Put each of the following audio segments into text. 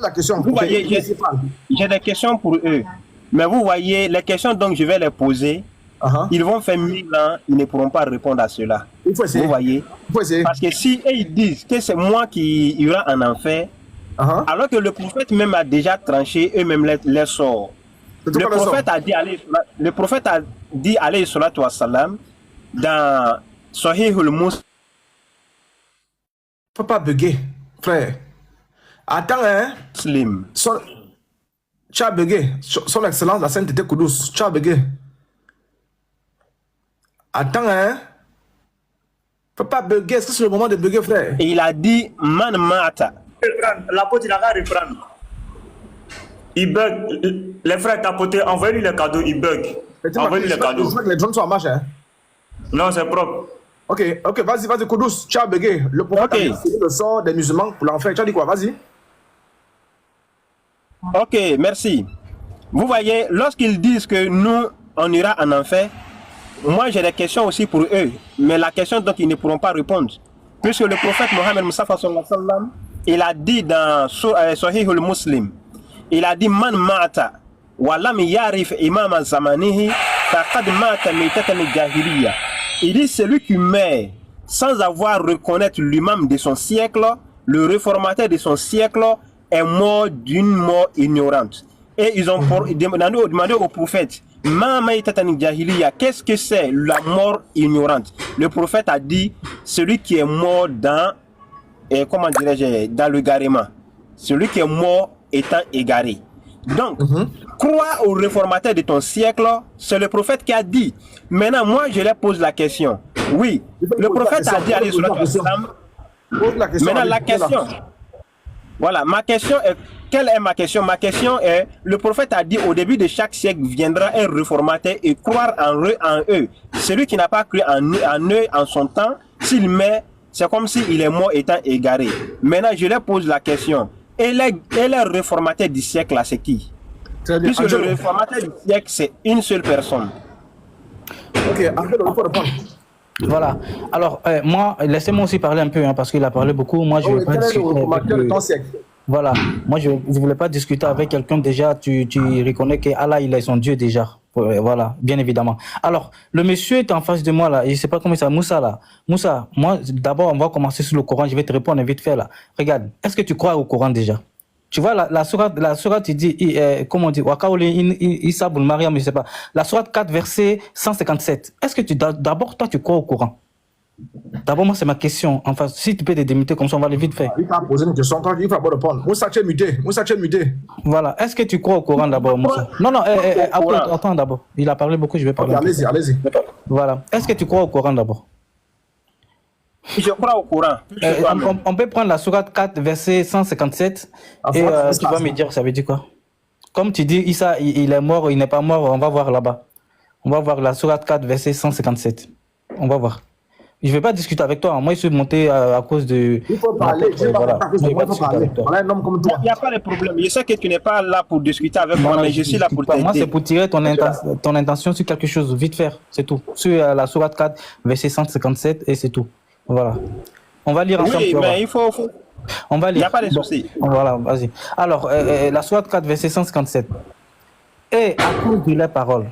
ta question. Vous voyez, j'ai des questions pour eux. Mais vous voyez, les questions donc je vais les poser, ils vont faire 1000 ans, ils ne pourront pas répondre à cela. Il faut essayer. Vous voyez? Il faut essayer. Parce que si ils disent que c'est moi qui ira en enfer, alors que le prophète même a déjà tranché eux-mêmes les sorts. Le prophète a dit, alayhi salatu wassalam, dans Sahihul Muslim. Faut pas bugger, frère. Attends, hein. Slim. Tu as bugué. Son Excellence, la Sainteté Koudous, tu as bugué. Attends, hein. Faut pas bugger. Est-ce que c'est le moment de bugger, frère? Et il a dit, man mata. L'apôtre, il a qu'à reprendre. Il bug. Les frères tapotés, envoyez-lui les cadeaux, il bug. Envoyez-lui les cadeaux. Je veux que les drones soient en marche, hein. Non, c'est propre. Ok, vas-y, Koudous, tu as bugué. Le prophète a dit le sort des musulmans pour l'enfer. Tu as dit quoi? Vas-y. Ok, merci. Vous voyez, lorsqu'ils disent que nous, on ira en enfer, moi j'ai des questions aussi pour eux, mais la question donc ils ne pourront pas répondre. Puisque le prophète Mohammed Mustafa sallallahu alayhi wa sallam, il a dit dans Sahihul Muslim, il a dit man ma'ata wa lam yarif imam zamanihi faqad ma'ata mitatan jahiliya. Il dit celui qui meurt sans avoir reconnaître l'imam de son siècle, le réformateur de son siècle, est mort d'une mort ignorante. Et ils ont demandé au prophète, qu'est-ce que c'est la mort ignorante? Le prophète a dit, celui qui est mort dans, comment dirais-je, dans le garement. Celui qui est mort étant égaré. Donc, crois au réformateur de ton siècle, c'est le prophète qui a dit. Maintenant, moi, je leur pose la question. Oui, le prophète a dit, allez, maintenant, la question. Voilà, ma question est, quelle est ma question? Ma question est, le prophète a dit au début de chaque siècle viendra un réformateur et croire en eux. Celui qui n'a pas cru en eux en son temps, s'il met, c'est comme s'il est mort étant égaré. Maintenant, je leur pose la question. Et le réformateur du siècle, c'est qui? Puisque le réformateur du siècle, c'est une seule personne. Ok, Angelo, il faut répondre. Voilà. Alors, moi, laissez-moi aussi parler un peu, hein, parce qu'il a parlé beaucoup. Moi, je ne veux pas discuter. Voilà. Moi, je ne voulais pas discuter avec quelqu'un. Déjà, tu reconnais qu'Allah, il est son Dieu déjà. Voilà, bien évidemment. Alors, le monsieur est en face de moi, là. Je ne sais pas comment ça, Moussa, là. Moussa, moi, d'abord, on va commencer sur le Coran. Je vais te répondre vite fait, là. Regarde, est-ce que tu crois au Coran déjà? Tu vois, la sourate, il dit, comment on dit, Isa Boul Mariam, je sais pas. La sourate 4, verset 157. Est-ce que d'abord, toi, tu crois au Coran? D'abord, moi, c'est ma question. Enfin, si tu peux te démuter comme ça, on va aller vite faire. Il t'a posé une question, il faut d'abord répondre. Moussa, tu es muté. Voilà. Est-ce que tu crois au Coran d'abord, Moussa? Non, attends d'abord. Il a parlé beaucoup, je vais parler. Okay, allez-y. Voilà. Est-ce que tu crois au Coran d'abord? Je crois au Coran. On peut prendre la sourate 4, verset 157, et tu vas me dire, ça veut dire quoi? Comme tu dis, Issa, il est mort, il n'est pas mort, on va voir là-bas. On va voir la sourate 4, verset 157. On va voir. Je ne vais pas discuter avec toi. Moi, je suis monté à cause de... Il faut parler. Il faut parler. On a un homme comme toi. Il n'y a pas de problème. Je sais que tu n'es pas là pour discuter avec moi, mais je suis là pour t'aider. Moi, c'est pour tirer ton intention sur quelque chose. Vite faire, c'est tout. Sur la sourate 4, verset 157, et c'est tout. Voilà. On va lire ensemble. Oui, mais il faut... On va lire. Il n'y a pas de souci. Voilà, vas-y. Alors, la sourate 4, verset 157. Et à cause de la parole,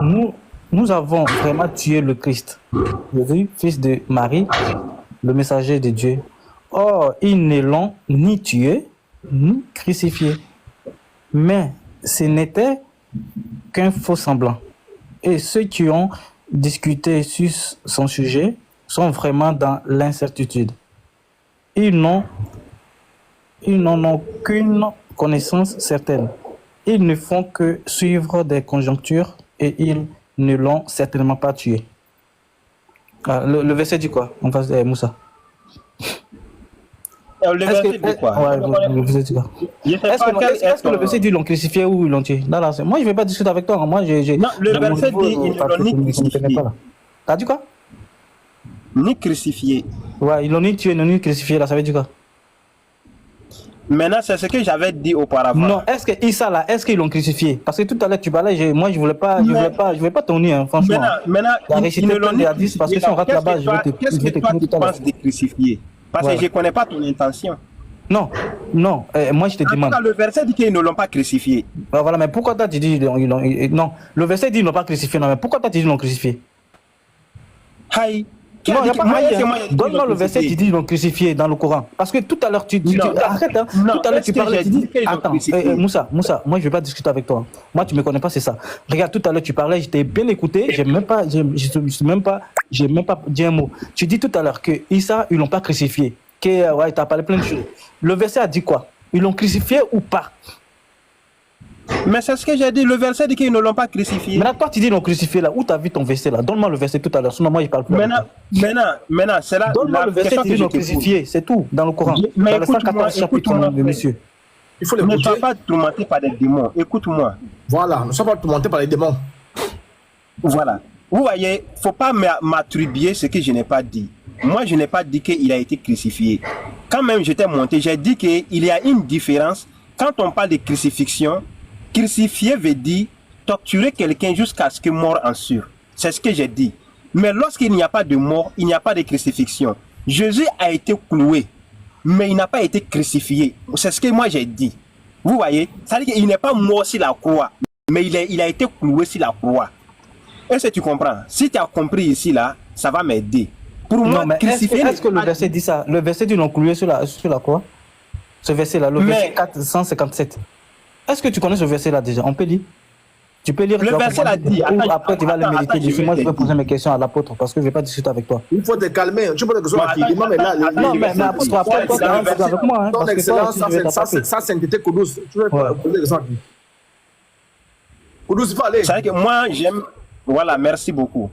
nous avons vraiment tué le Christ, Jésus, fils de Marie, le messager de Dieu. Or, ils ne l'ont ni tué, ni crucifié. Mais ce n'était qu'un faux semblant. Et ceux qui ont discuté sur son sujet sont vraiment dans l'incertitude. Ils n'en ont aucune connaissance certaine. Ils ne font que suivre des conjonctures et ils ne l'ont certainement pas tué. Le verset dit quoi? On passe Moussa. Le verset dit quoi? Le verset dit quoi? Est-ce que le verset dit l'ont crucifié ou ils l'ont tué? Moi, je ne vais pas discuter avec toi. Moi, non, le verset dit ils l'ont ni crucifié. T'as dit quoi? Ni crucifié. Ouais, ils l'ont ni tué, ni crucifié. Là, ça veut dire quoi? Maintenant, c'est ce que j'avais dit auparavant. Non, est-ce que Issa là, est-ce qu'ils l'ont crucifié? Parce que tout à l'heure tu parlais, moi je voulais pas tourner, hein, franchement. Maintenant, ils ne l'ont ni crucifié. Parce que si on rate là-bas, je vais te... Qu'est-ce que toi tu penses de crucifier? Parce que je ne connais pas ton intention. Non, non, moi je te demande. Le verset dit qu'ils ne l'ont pas crucifié. Voilà, mais pourquoi toi tu dis non, le verset dit qu'ils n'ont pas crucifié, non, mais pourquoi toi tu dis qu'ils l'ont crucifié? Haï. Non, il n'y a pas donne-moi le verset qui dit qu'ils l'ont crucifié dans le Coran. Parce que tout à l'heure, arrête, hein. Tout à l'heure, tu parlais, tu dis, attends, Moussa, moi, je ne vais pas discuter avec toi. Moi, tu ne me connais pas, c'est ça. Regarde, tout à l'heure, tu parlais, je t'ai bien écouté, je n'ai même pas dit un mot. Tu dis tout à l'heure que Issa, ils ne l'ont pas crucifié. Ouais, tu as parlé plein de choses. Le verset a dit quoi? Ils l'ont crucifié ou pas? Mais c'est ce que j'ai dit, le verset dit qu'ils ne l'ont pas crucifié. Maintenant, toi, tu dis qu'ils l'ont crucifié là. Où tu as vu ton verset là? Donne-moi le verset tout à l'heure, sinon moi, je ne parle plus. Maintenant, c'est là. Donne-moi le verset qui dit qu'ils l'ont crucifié, c'est tout, dans le Coran. Mais dans le 114 chapitre, monsieur. Il faut ne l'écouter. sois pas tourmenté par des démons. Écoute-moi. Voilà, ne sois pas tourmenté par les démons. Voilà. Vous voyez, il ne faut pas m'attribuer ce que je n'ai pas dit. Moi, je n'ai pas dit qu'il a été crucifié. Quand même, j'étais monté, j'ai dit qu'il y a une différence. Quand on parle de crucifixion, crucifier veut dire torturer quelqu'un jusqu'à ce que mort en sûre. C'est ce que j'ai dit. Mais lorsqu'il n'y a pas de mort, il n'y a pas de crucifixion. Jésus a été cloué, mais il n'a pas été crucifié. C'est ce que moi j'ai dit. Vous voyez, ça veut dire qu'il n'est pas mort sur la croix, mais il a été cloué sur la croix. Est-ce que tu comprends? Si tu as compris ici, là, ça va m'aider. Pour moi, crucifier... Est-ce que le verset dit ça? Le verset dit l'ont cloué sur la croix? Ce verset-là, le verset 457. Est-ce que tu connais ce verset-là déjà? On peut lire. Tu peux lire. Le verset l'a dit. Après, tu vas le méditer dessus. Moi, je vais poser mes questions à l'apôtre parce que je ne vais pas discuter avec toi. Il faut te calmer. Tu peux te questions à qui? Non, mais apôtre, après, toi, tu vas discuter avec moi. Ton excellence, ça, sainteté Koudous. Tu veux poser des questions à qui? Koudous, il faut aller. C'est vrai que moi, j'aime. Voilà, merci beaucoup.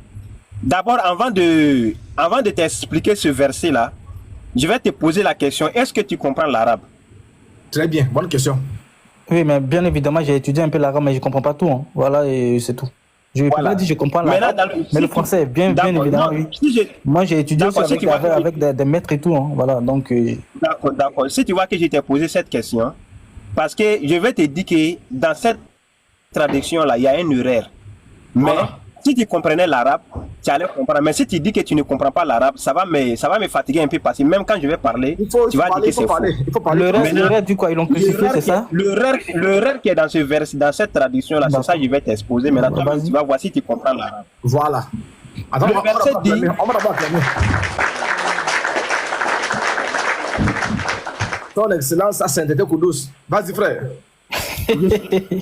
D'abord, avant de t'expliquer ce verset-là, je vais te poser la question. Est-ce que tu comprends l'arabe? Très bien, bonne question. Oui, mais bien évidemment, j'ai étudié un peu l'arabe, mais je ne comprends pas tout. Hein. Voilà, et c'est tout. Je ne peux pas dire que je comprends l'arabe, mais le français, bien évidemment, oui. Moi, j'ai étudié avec des maîtres et tout. Hein. Voilà, donc... D'accord. Si tu vois que je t'ai posé cette question, parce que je vais te dire que dans cette traduction-là, il y a une erreur. Mais si tu comprenais l'arabe, tu allais comprendre. Mais si tu dis que tu ne comprends pas l'arabe, ça va me fatiguer un peu parce que même quand je vais parler, tu vas dire que c'est faux. L'erreur du quoi? Ils l'ont crucifié, c'est ça? L'erreur qui est dans ce verset, dans cette traduction-là, c'est ça que je vais t'exposer. Maintenant, tu vas voir si tu comprends l'arabe. Voilà. Attends, le verset dit... On va d'abord calmer. Ton excellence, ça sainteté Koudous. Vas-y, frère.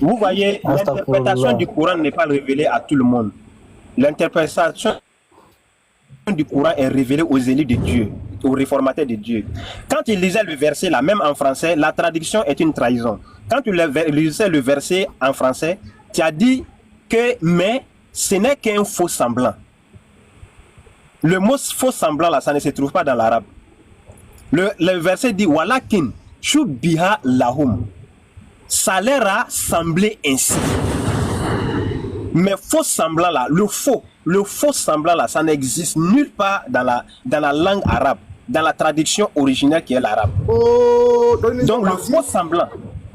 Vous voyez, l'interprétation du Coran n'est pas révélée à tout le monde. L'interprétation du Coran est révélée aux élus de Dieu, aux réformateurs de Dieu. Quand il lisait le verset là, même en français, la traduction est une trahison. Quand tu lisais le verset en français, tu as dit que mais ce n'est qu'un faux semblant. Le mot faux semblant là, ça ne se trouve pas dans l'arabe. Le verset dit walakin shubbiha lahum. Ça leur a semblé ainsi. Mais faux semblant là, le faux semblant là, ça n'existe nulle part dans la langue arabe, dans la traduction originale qui est l'arabe. Donc le faux semblant.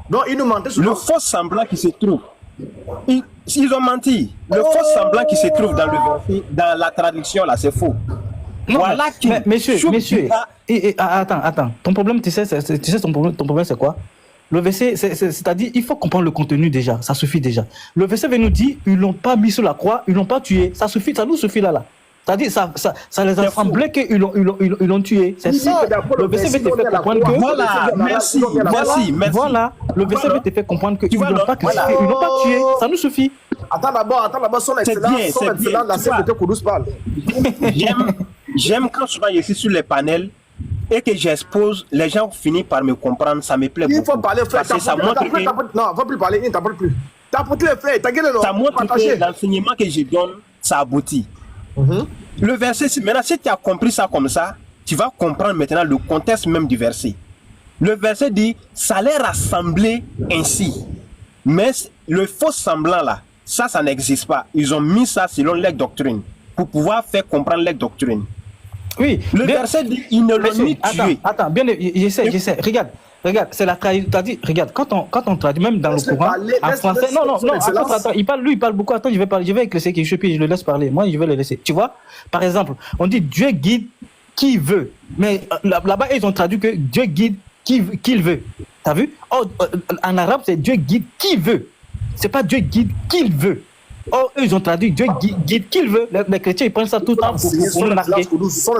Non, ils nous mentaient sur le faux semblant qui se trouve. Ils ont menti. Le faux semblant qui se trouve dans le verset, dans la traduction là, c'est faux. Non, voilà mais monsieur, attends. Ton problème, tu sais ton problème c'est quoi? Le verset, c'est-à-dire, il faut comprendre le contenu déjà, ça suffit déjà. Le verset veut nous dire, ils l'ont pas mis sur la croix, ils l'ont pas tué, ça suffit, ça nous suffit là. C'est-à-dire, ça les a semblé qu'ils l'ont tué. C'est ça. Le verset veut te faire comprendre que... Voilà, merci. Voilà, le verset veut te faire comprendre qu'ils ne l'ont pas crucifié, ils l'ont pas tué, ça nous suffit. Attends d'abord, son excellence, la sainteté Koudous parle. J'aime quand souvent je suis sur les panels, et que j'expose, les gens finissent par me comprendre, ça me plaît beaucoup. Il faut parler, frère. Parce que ça montre que... Non, il ne faut plus parler, il ne t'apporte plus. T'apportes les frères, t'as gueule, non? Ça montre que l'enseignement que je donne, ça aboutit. Le verset, maintenant, si tu as compris ça comme ça, tu vas comprendre maintenant le contexte même du verset. Le verset dit, ça leur a semblé ainsi. Mais le faux semblant là, ça n'existe pas. Ils ont mis ça selon leur doctrine, pour pouvoir faire comprendre leur doctrine. Oui, le verset dit, il ne l'ont ni tué. Attends, bien, j'essaie. Regarde, c'est la traduction. Regarde, quand on traduit, même dans le Coran, en français, non, attends, il parle beaucoup. Attends, je vais laisser quelque chose, puis je le laisse parler. Moi, je vais le laisser. Tu vois, par exemple, on dit Dieu guide qui veut. Mais là-bas, ils ont traduit que Dieu guide qu'il veut. T'as vu? En arabe, c'est Dieu guide qui veut. C'est pas Dieu guide qu'il veut. Eux, ils ont traduit Dieu guide qu'il veut. Les chrétiens, ils prennent ça tout le temps pour le marquer.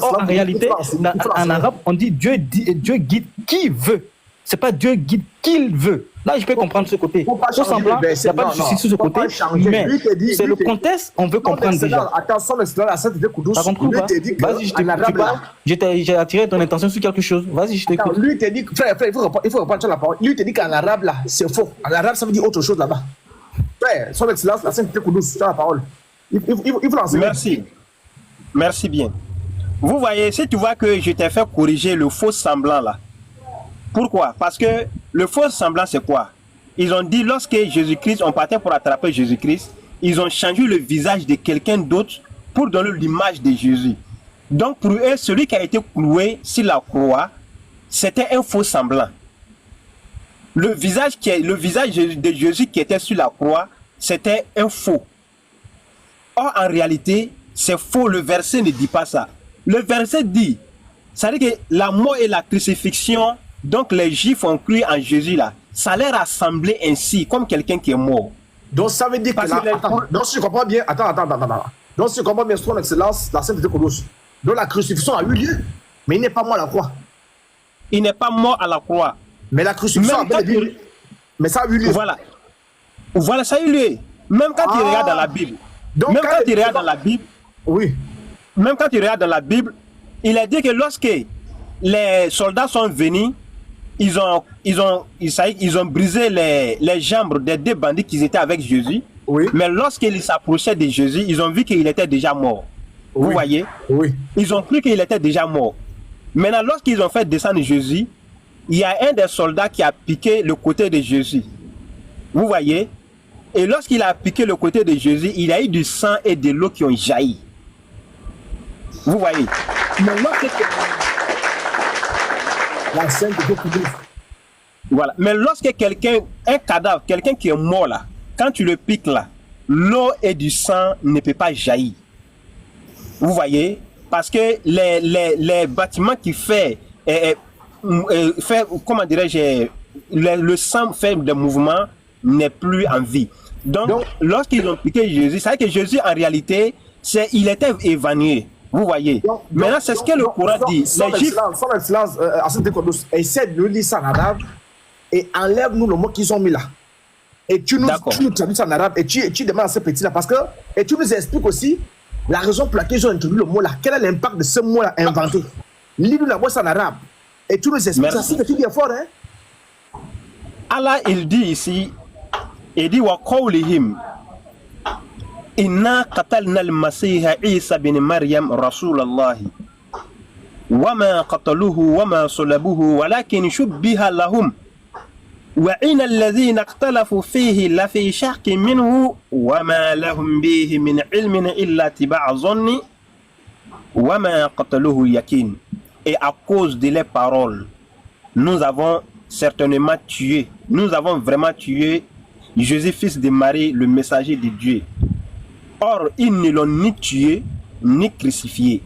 En réalité, en arabe, on dit Dieu guide qui veut. C'est pas Dieu guide qu'il veut. Là, je peux comprendre ce côté. Faux semblant, il n'y a pas de souci sur ce côté. Mais c'est le contexte, on veut comprendre déjà. Attention, la sainte de Koudous. Vas-y, je t'écoute. J'ai attiré ton attention sur quelque chose. Vas-y, je t'écoute. Lui, te dit, frère, il faut reprendre sur la parole. Lui, te dit qu'en arabe, là, c'est faux. En arabe, ça veut dire autre chose là-bas. Frère, son excellence, la sainte de Koudous, sur la parole. Il faut l'enseigner. Merci. Merci bien. Vous voyez, si tu vois que je t'ai fait corriger le faux semblant là. Pourquoi? Parce que le faux semblant, c'est quoi? Ils ont dit, lorsque Jésus-Christ, on partait pour attraper Jésus-Christ, ils ont changé le visage de quelqu'un d'autre pour donner l'image de Jésus. Donc pour eux, celui qui a été cloué sur la croix, c'était un faux semblant. Le visage de Jésus qui était sur la croix, c'était un faux. Or, en réalité, c'est faux. Le verset ne dit pas ça. Le verset dit, ça veut dire que la mort et la crucifixion, donc les Juifs ont cru en Jésus là, ça leur a semblé ainsi, comme quelqu'un qui est mort. Donc ça veut dire que donc si je comprends bien, attends. Donc si je comprends bien, son excellence, la sainte de Kodos. Donc la crucifixion a eu lieu, mais il n'est pas mort à la croix. Il n'est pas mort à la croix. Mais la crucifixion a eu lieu. Mais ça a eu lieu. Voilà, ça a eu lieu. Même quand tu regardes dans la Bible. Donc, même quand tu regardes dans la Bible. Oui. Même quand tu regardes dans la Bible, il a dit que lorsque les soldats sont venus, ils ont brisé les jambes des deux bandits qui étaient avec Jésus. Oui. Mais lorsqu'ils s'approchaient de Jésus, ils ont vu qu'il était déjà mort. Oui. Vous voyez? Oui. Ils ont cru qu'il était déjà mort. Maintenant, lorsqu'ils ont fait descendre Jésus, il y a un des soldats qui a piqué le côté de Jésus. Vous voyez? Et lorsqu'il a piqué le côté de Jésus, il y a eu du sang et de l'eau qui ont jailli. Vous voyez? La scène de Koudous. Voilà. Mais lorsque un cadavre, quelqu'un qui est mort là, quand tu le piques là, l'eau et du sang ne peut pas jaillir. Vous voyez? Parce que les bâtiments qui comment dirais-je, le sang fait des mouvements n'est plus en vie. Donc lorsqu'ils ont piqué Jésus, c'est vrai que Jésus en réalité, il était évanoui. Vous voyez. Maintenant, c'est ce que le Coran dit. Son excellence, Assane Koudous, essaie de nous lire ça en arabe et enlève-nous le mot qu'ils ont mis là. Et tu nous traduis ça en arabe et tu demandes à ce petit là parce que et tu nous expliques aussi la raison pour laquelle ils ont introduit le mot là. Quel est l'impact de ce mot là inventé? Lis-nous la voix en arabe et tu nous expliques ça. C'est petit fort, hein? Allah, il dit ici, il dit wa qawlihim inna qatalna al-masiha Isa bin Maryam rasulallah wa ma qataluhu wa ma salabuhu walakin shubbiha lahum wa inna alladhina ikhtalafu fihi la fi shakkin minhu wa ma lahum bihi min ilmin illa tiba'a dhanni wa ma qataluhu yakin. Et à cause de les paroles, nous avons certainement tué, nous avons vraiment tué Jésus, fils de Marie, le messager de Dieu. Or, ils ne l'ont ni tué, ni crucifié.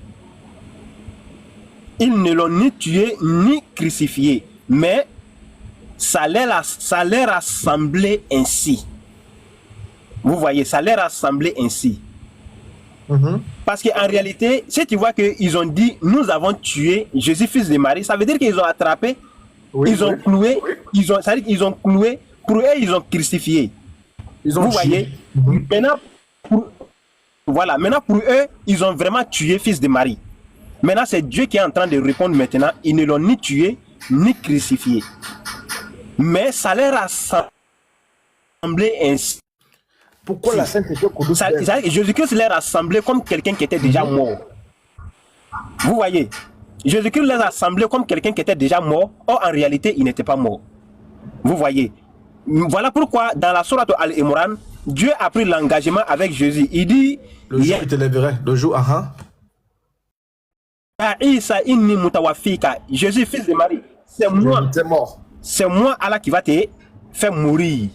Ils ne l'ont ni tué, ni crucifié. Mais ça leur a semblé ainsi. Vous voyez, ça leur a semblé ainsi. Parce qu'en réalité, si tu vois qu'ils ont dit, nous avons tué Jésus, fils de Marie, ça veut dire qu'ils ont attrapé, ils ont cloué, ça veut dire qu'ils ont cloué, pour eux, ils ont crucifié. Vous voyez? Maintenant, pour eux, ils ont vraiment tué fils de Marie. Maintenant, c'est Dieu qui est en train de répondre maintenant. Ils ne l'ont ni tué, ni crucifié. Mais ça leur a semblé ainsi. Pourquoi la Sainte Koudous? Jésus-Christ leur a semblé comme quelqu'un qui était déjà mort. Vous voyez? Jésus-Christ leur a semblé comme quelqu'un qui était déjà mort. Or, en réalité, il n'était pas mort. Vous voyez? Voilà pourquoi dans la sourate Al-Imran, Dieu a pris l'engagement avec Jésus. Il dit, le jour il te lèverait, le jour, Jésus, fils de Marie, c'est moi. C'est moi, Allah, qui va te faire mourir.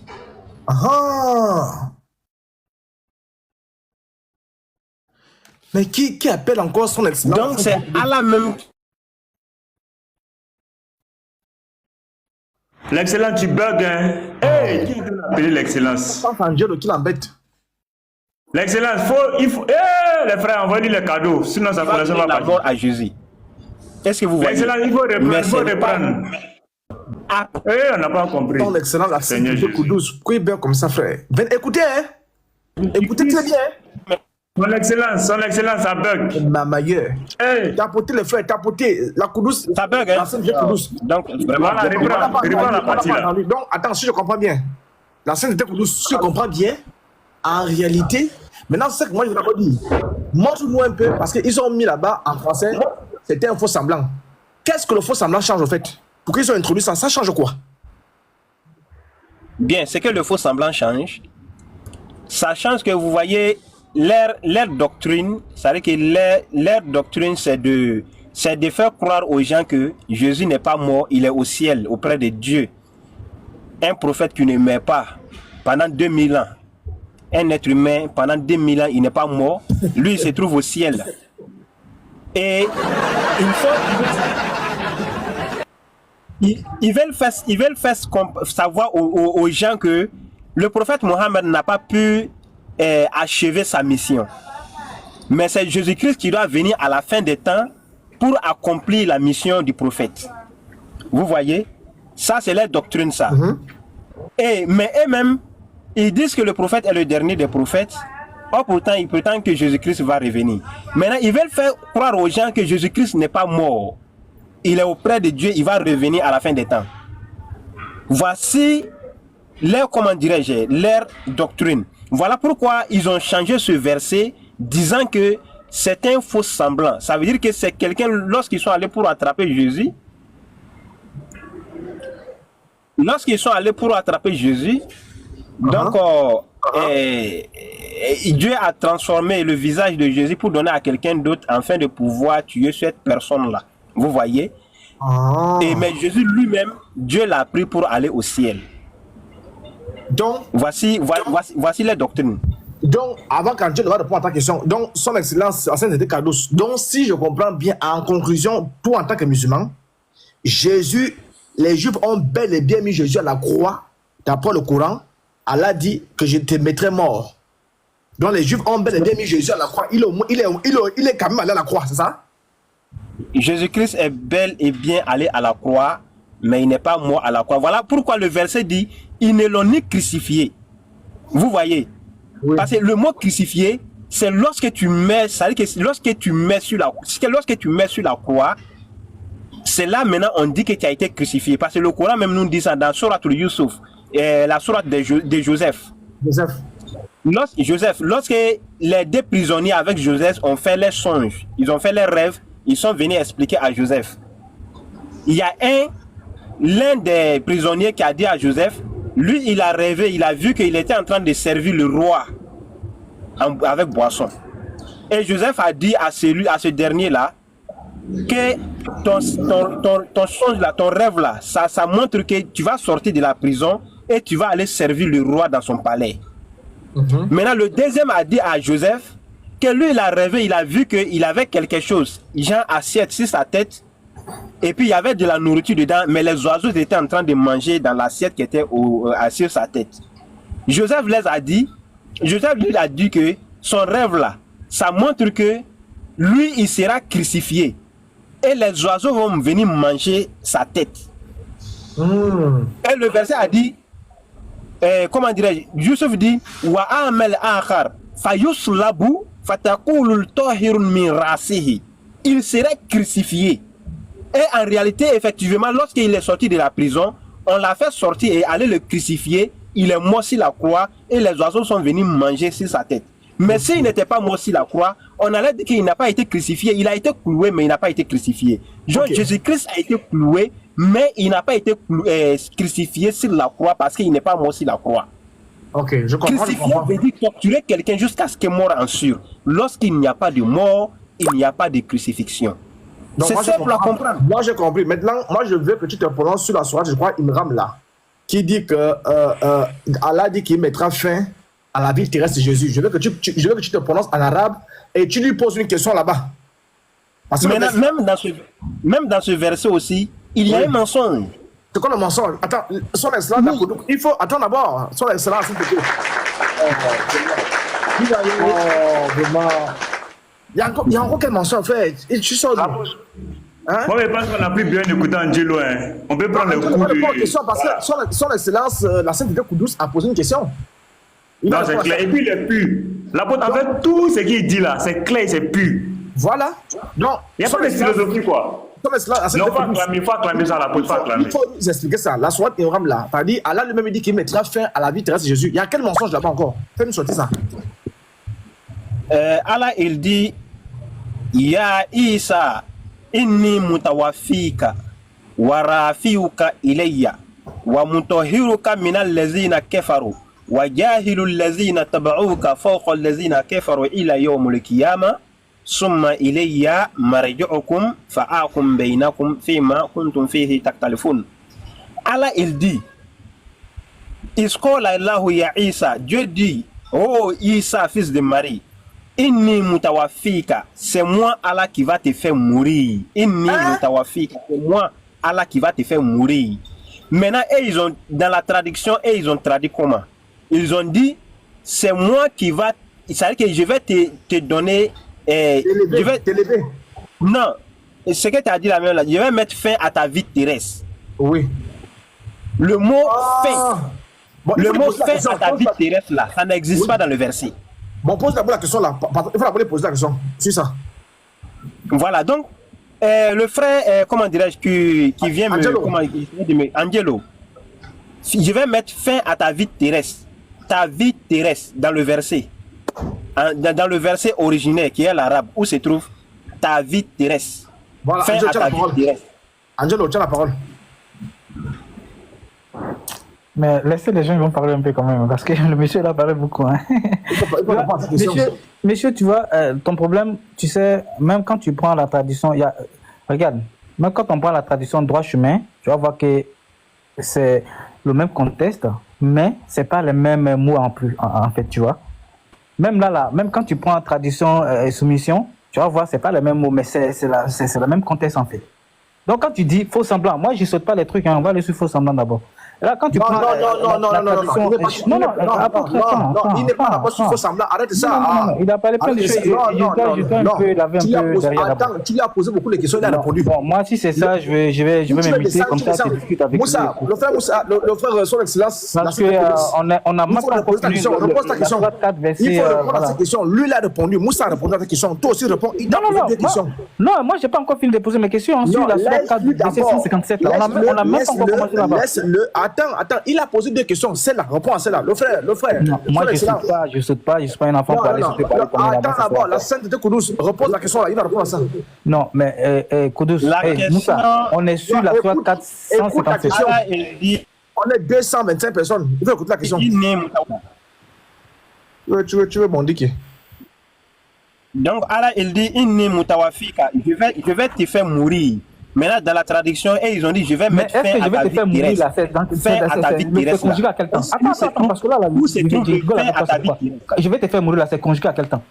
Mais qui appelle encore son excellence? Donc c'est Allah même L'excellence, tu bugs, hein. Hey, qui est en train d'appeler l'excellence? Sans Angelo qui l'embête. L'excellence, il faut. Les frères, envoyez-lui les cadeaux, sinon sa connexion va la partir. mort à Jésus. Est-ce que vous voyez? L'excellence, il faut reprendre. Mais Il faut reprendre. Ah, On n'a pas compris. Ton excellence, la Seigneur Seigneur Koudous. Quoi bien comme ça, frère? Écoutez, hein? Écoutez très bien. Son excellence, ça bug. Ma meilleure. Hey. Tapoter les frères, tapoter la Koudous. ça bug, hein? La Seigneur Koudous. Donc, vraiment, Voilà, reprends la partie là. Donc, attends, si je comprends bien. La Sainte Koudous, si je comprends bien, en réalité, maintenant, c'est ce que moi je vous l'ai dit. Montre-nous un peu, parce qu'ils ont mis là-bas en français, c'était un faux semblant. Qu'est-ce que le faux semblant change au fait? Pourquoi ils ont introduit ça? Ça change quoi? bien, c'est que le faux semblant change. Ça change que vous voyez leur doctrine, c'est-à-dire que leur doctrine, c'est de faire croire aux gens que Jésus n'est pas mort, il est au ciel, auprès de Dieu. Un prophète qui ne meurt pas pendant 2000 ans. Un être humain, pendant 2000 ans, il n'est pas mort. Lui, il se trouve au ciel. Et ils veulent faire savoir aux gens que le prophète Mohammed n'a pas pu achever sa mission. Mais c'est Jésus-Christ qui doit venir à la fin des temps pour accomplir la mission du prophète. Vous voyez? Ça, c'est leur doctrine, ça. Mais eux-mêmes, ils disent que le prophète est le dernier des prophètes. Or, pourtant, ils prétendent que Jésus-Christ va revenir. Maintenant, ils veulent faire croire aux gens que Jésus-Christ n'est pas mort. Il est auprès de Dieu, il va revenir à la fin des temps. Voici leur, comment dirais-je, leur doctrine. Voilà pourquoi ils ont changé ce verset, disant que c'est un faux semblant. Ça veut dire que c'est quelqu'un, lorsqu'ils sont allés pour attraper Jésus, donc Dieu a transformé le visage de Jésus pour donner à quelqu'un d'autre afin de pouvoir tuer cette personne-là. Vous voyez? Mais Jésus lui-même, Dieu l'a pris pour aller au ciel. Donc, voici les doctrines. Donc, avant qu'Angelo ne va répondre à ta question, donc, son excellence, la Sainte Cardos, donc, si je comprends bien, en conclusion, toi, en tant que musulman, Jésus, les Juifs ont bel et bien mis Jésus à la croix, d'après le Coran. Allah dit que je te mettrai mort. Donc, les Juifs ont bel et bien mis Jésus à la croix. Il est quand même allé à la croix, c'est ça? Jésus-Christ est bel et bien allé à la croix, mais il n'est pas mort à la croix. Voilà pourquoi le verset dit, ils ne l'ont ni crucifié. Vous voyez? Oui. Parce que le mot crucifié, c'est lorsque tu mets, c'est-à-dire que lorsque tu mets sur la croix, c'est là maintenant on dit que tu as été crucifié. Parce que le Coran même nous dit ça dans Surat al-Yusuf, la Surat de Joseph. Lorsque les deux prisonniers avec Joseph ont fait leurs songes, ils ont fait leurs rêves, ils sont venus expliquer à Joseph. Il y a l'un des prisonniers qui a dit à Joseph, lui il a rêvé, il a vu qu'il était en train de servir le roi avec boisson. Et Joseph a dit à ce dernier-là que ton songe là, ton rêve là, ça montre que tu vas sortir de la prison et tu vas aller servir le roi dans son palais. Maintenant, le deuxième a dit à Joseph que lui, il a rêvé, il a vu qu'il avait quelque chose, genre assiette sur sa tête, et puis il y avait de la nourriture dedans, mais les oiseaux étaient en train de manger dans l'assiette qui était sur sa tête. Joseph lui a dit que son rêve là, ça montre que lui, il sera crucifié, et les oiseaux vont venir manger sa tête. Et le verset a dit, comment dirais-je, Yusuf dit, wa amel akhar fayuslabu fataqulul tahirun min rasihi. Il serait crucifié. Et en réalité, effectivement, lorsqu'il est sorti de la prison, on l'a fait sortir et aller le crucifier. Il est mort sur la croix et les oiseaux sont venus manger sur sa tête. Mais s'il n'était pas mort sur la croix, on allait dire qu'il n'a pas été crucifié. Il a été cloué, mais il n'a pas été crucifié. Jésus-Christ a été cloué, mais il n'a pas été crucifié sur la croix parce qu'il n'est pas mort sur la croix. Ok, je comprends. Crucifié veut dire torturer quelqu'un jusqu'à ce qu'il mort en sûr. Lorsqu'il n'y a pas de mort, il n'y a pas de crucifixion. C'est simple à comprendre. Moi, j'ai compris. Maintenant, moi, je veux que tu te prononces sur la sourate, je crois, Imram là, qui dit que Allah dit qu'il mettra fin à la vie terrestre de Jésus. Je veux que tu te prononces en arabe et tu lui poses une question là-bas. Même dans ce verset aussi, il y a un mensonge. C'est quoi le mensonge? Attends, son excellence, il faut. Attends d'abord, son excellence, s'il te plaît. Vraiment. Il y a encore quel mensonge, en fait? Je suis sûr. Hein? Moi, je pense qu'on n'a plus bien écouté Angelo. Hein. On peut prendre le coup de... question parce que son excellence, la sainteté Koudous, a posé une question. Non, c'est clair. Et puis, il est pur. L'apôtre, en fait, tout ce qu'il dit là, c'est clair, c'est pur. Voilà. Non. Il n'y a pas de philosophie, quoi. Non, il faut acclamer ça, l'apôtre, il faut acclamer. Il faut nous expliquer ça. La soirée théorème là, c'est-à-dire, Allah lui-même dit qu'il mettra fin à la vie terrestre de Jésus. Il y a quel mensonge là-bas encore? Fais-nous sortir ça. Allah, il dit, Ya Isa, inni mutawafika, wa rafiuka ilayya, wa mutahiruka minal lazina kefaru, wa jahilu lazina tabauka fawqa lazina kefaru ila yawmul qiyamah. ثم إلي مرجعكم فأحكم بينكم فيما كنتم فيه تختلفون. Allah il dit, Iskola Allahu ya Isa, Dieu dit, oh Isa fils de Marie, inni mutawafika, c'est moi Allah qui va te faire mourir. Inni mutawafika, c'est moi Allah qui va te faire mourir. Maintenant, ils ont, dans la traduction, ils ont traduit comment? Ils ont dit, c'est moi qui va, c'est-à-dire que je vais te donner. Je vais t'élever. Non, ce que tu as dit la même là, je vais mettre fin à ta vie terrestre. Oui. Le mot fin. Bon, le mot fin à ta vie terrestre là, ça n'existe pas dans le verset. Bon, pose d'abord la question là. Il faut d'abord poser la question. C'est ça. Voilà, donc le frère, comment dirais-je, qui vient Angelo, je vais mettre fin à ta vie terrestre. Ta vie terrestre dans le verset. Dans le verset originel qui est l'arabe, où se trouve ta vie terrestre. Voilà, fin Angelo, à ta vie terrestre. Angelo, tu as la parole. Mais laissez les gens, ils vont parler un peu quand même, parce que le monsieur là parlé beaucoup. Hein. Monsieur, tu vois, ton problème, tu sais, même quand tu prends la tradition, regarde, même quand on prend la tradition droit chemin, tu vas voir que c'est le même contexte, mais c'est pas les mêmes mots en fait, tu vois. Même là, même quand tu prends tradition et soumission, tu vas voir, c'est pas le même mot, mais c'est le même contexte en fait. Donc quand tu dis faux semblant, moi je saute pas les trucs, hein, on va aller sur faux semblant d'abord. Là, quand tu prends non, il n'est pas d'abord sur faux semblant, arrête ça. Non, il a parlé plein de choses. Tu lui as posé beaucoup de questions, il a répondu. Bon, moi si c'est ça, je vais m'inviter comme ça, tu discutes avec lui. Moussa, le frère son excellence. Parce qu'on a même pas posé ta question, repose ta question. Il faut répondre à cette question. Lui, il a répondu. Moussa a répondu à ta question. Toi aussi, réponds. Il t'a posé des questions. Non, moi, j'ai pas encore fini de poser mes questions sur la suite 4 verset 157. On a même pas encore commencé là-bas. Laisse-le. Attends, il a posé 2 questions. Celle-là, réponds à celle-là. Le frère. Non, moi, je saute pas un enfant pour aller sauter par les attends d'abord, la sainteté Koudous, repose la question là, il va répondre à ça. Non, mais Koudous, Moussa, on est sur la loi 457. On est 225 personnes. Il faut écouter la question. Tu veux bondiquer. Donc, Allah, il dit, inni mutawafika, je vais te faire mourir. Maintenant, dans la traduction, ils ont dit, je vais mettre fin à ta vie terrestre. Fin à ta vie terrestre. C'est conjugué à quel temps? Attends, parce que là, je vais te faire mourir là, c'est conjugué à quel temps?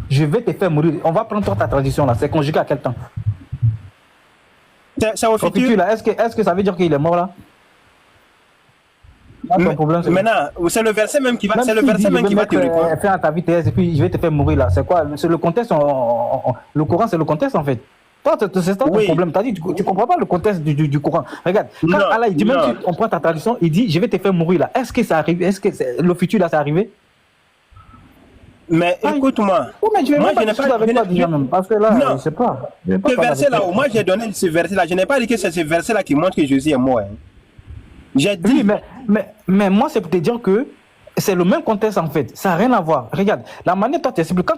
Je vais te faire mourir. On va prendre ta traduction là, c'est conjugué à quel temps? C'est au futur là. Est-ce que ça veut dire qu'il est mort là? Maintenant, c'est le verset même qui va, te répondre. Fin à ta vie terrestre et puis je vais te faire mourir là. C'est quoi? C'est le contexte. Le Coran, c'est le contexte en fait. Toi, c'est ça ton problème. Tu as dit, tu comprends pas le contexte du Coran. Regarde, quand Allah il dit, même si on prend ta tradition, il dit, je vais te faire mourir là. Est-ce que ça arrive? Est-ce que le futur là, ça arrivé? Mais écoute-moi. Moi, je n'ai pas avec toi déjà même. Parce que là, je ne sais pas. Ce verset-là, moi, j'ai donné ce verset-là. Je n'ai pas dit que c'est ce verset-là qui montre que Jésus est mort. J'ai dit. Oui, mais moi, c'est pour te dire que c'est le même contexte en fait. Ça n'a rien à voir. Regarde, la manière dont tu expliques, quand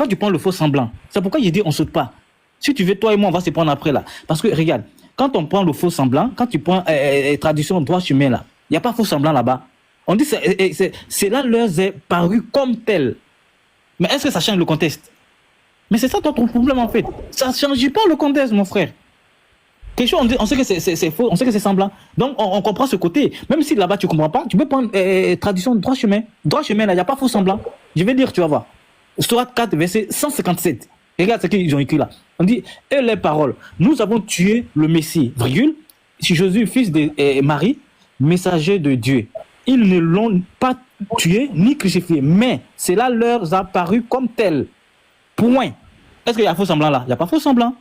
tu prends le faux semblant, c'est pourquoi j'ai dit on ne saute pas. Si tu veux, toi et moi, on va se prendre après là. Parce que regarde, quand on prend le faux semblant, quand tu prends tradition droit chemin là, il n'y a pas faux semblant là-bas. On dit c'est là leur est paru comme tel. Mais est-ce que ça change le contexte? Mais c'est ça ton problème en fait. Ça ne change pas le contexte, mon frère. Quelque chose, on sait que c'est faux, on sait que c'est semblant. Donc on comprend ce côté. Même si là-bas tu ne comprends pas, tu peux prendre tradition droit chemin. Droit chemin là, il n'y a pas faux semblant. Je vais dire, tu vas voir. Sourate 4, verset 157. Regarde ce qu'ils ont écrit là. On dit, et les paroles, nous avons tué le Messie, virgule, Jésus, fils de Marie, messager de Dieu. Ils ne l'ont pas tué ni crucifié, mais cela leur a paru comme tel. Point. Est-ce qu'il y a faux semblant là? Il n'y a pas faux semblant.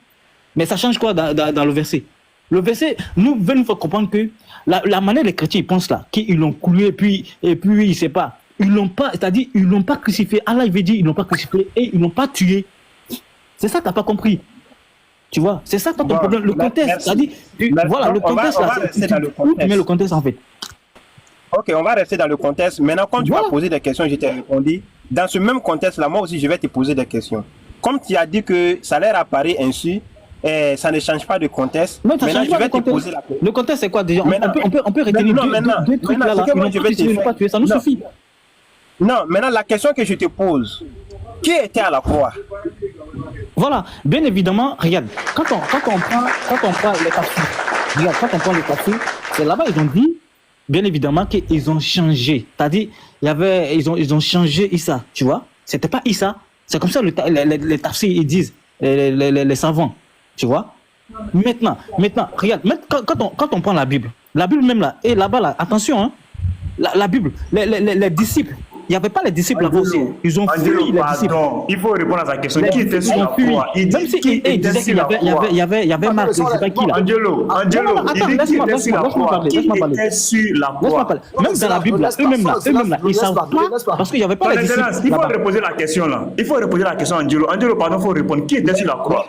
Mais ça change quoi dans le verset? Le verset nous veut nous faire comprendre que la manière les chrétiens ils pensent là, qu'ils l'ont coulé et puis il sait pas. Ils l'ont pas, c'est-à-dire ils l'ont pas crucifié. Allah il veut dire ils l'ont pas crucifié et ils l'ont pas tué. C'est ça que tu n'as pas compris. Tu vois, c'est ça ton problème. Le contexte, c'est-à-dire, voilà, le contexte là, tu mets le contexte en fait. Ok, on va rester dans le contexte. Maintenant, quand tu m'as posé des questions, je t'ai répondu. Dans ce même contexte-là, moi aussi, je vais te poser des questions. Comme tu as dit que ça leur apparaît ainsi, ça ne change pas de contexte. Non, ça maintenant, change pas je vais de te contexte. poser la question. Le contexte, c'est quoi déjà? Maintenant, on peut retenir deux trucs là, ils n'ont pas tué, ça nous suffit. Non, maintenant, la question que je te pose, qui était à la croix? Voilà, bien évidemment, regarde, quand on prend les tafsirs, regarde, quand on prend les tafsirs, c'est là-bas, ils ont dit, bien évidemment, qu'ils ont changé. C'est-à-dire, ils ont changé Issa, tu vois. C'était pas Issa. C'est comme ça les tafsirs, ils disent, les savants, tu vois. Maintenant, regarde, quand on prend la Bible même là, et là-bas, là, attention, hein, la Bible, les disciples, il n'y avait pas les disciples là-bas aussi. Ils ont fui les disciples. Il faut répondre à sa question. Qui était sur la croix? Même si il disait qu'il y avait Marc, je ne sais pas qui là. Angelo, laisse-moi parler. Qui était sur la croix? Même dans la Bible, eux-mêmes là, ils ne savent pas parce qu'il n'y avait pas les disciples. Il faut reposer la question là. Il faut reposer la question, Angelo. Angelo, pardon, il faut répondre. Qui était sur la croix?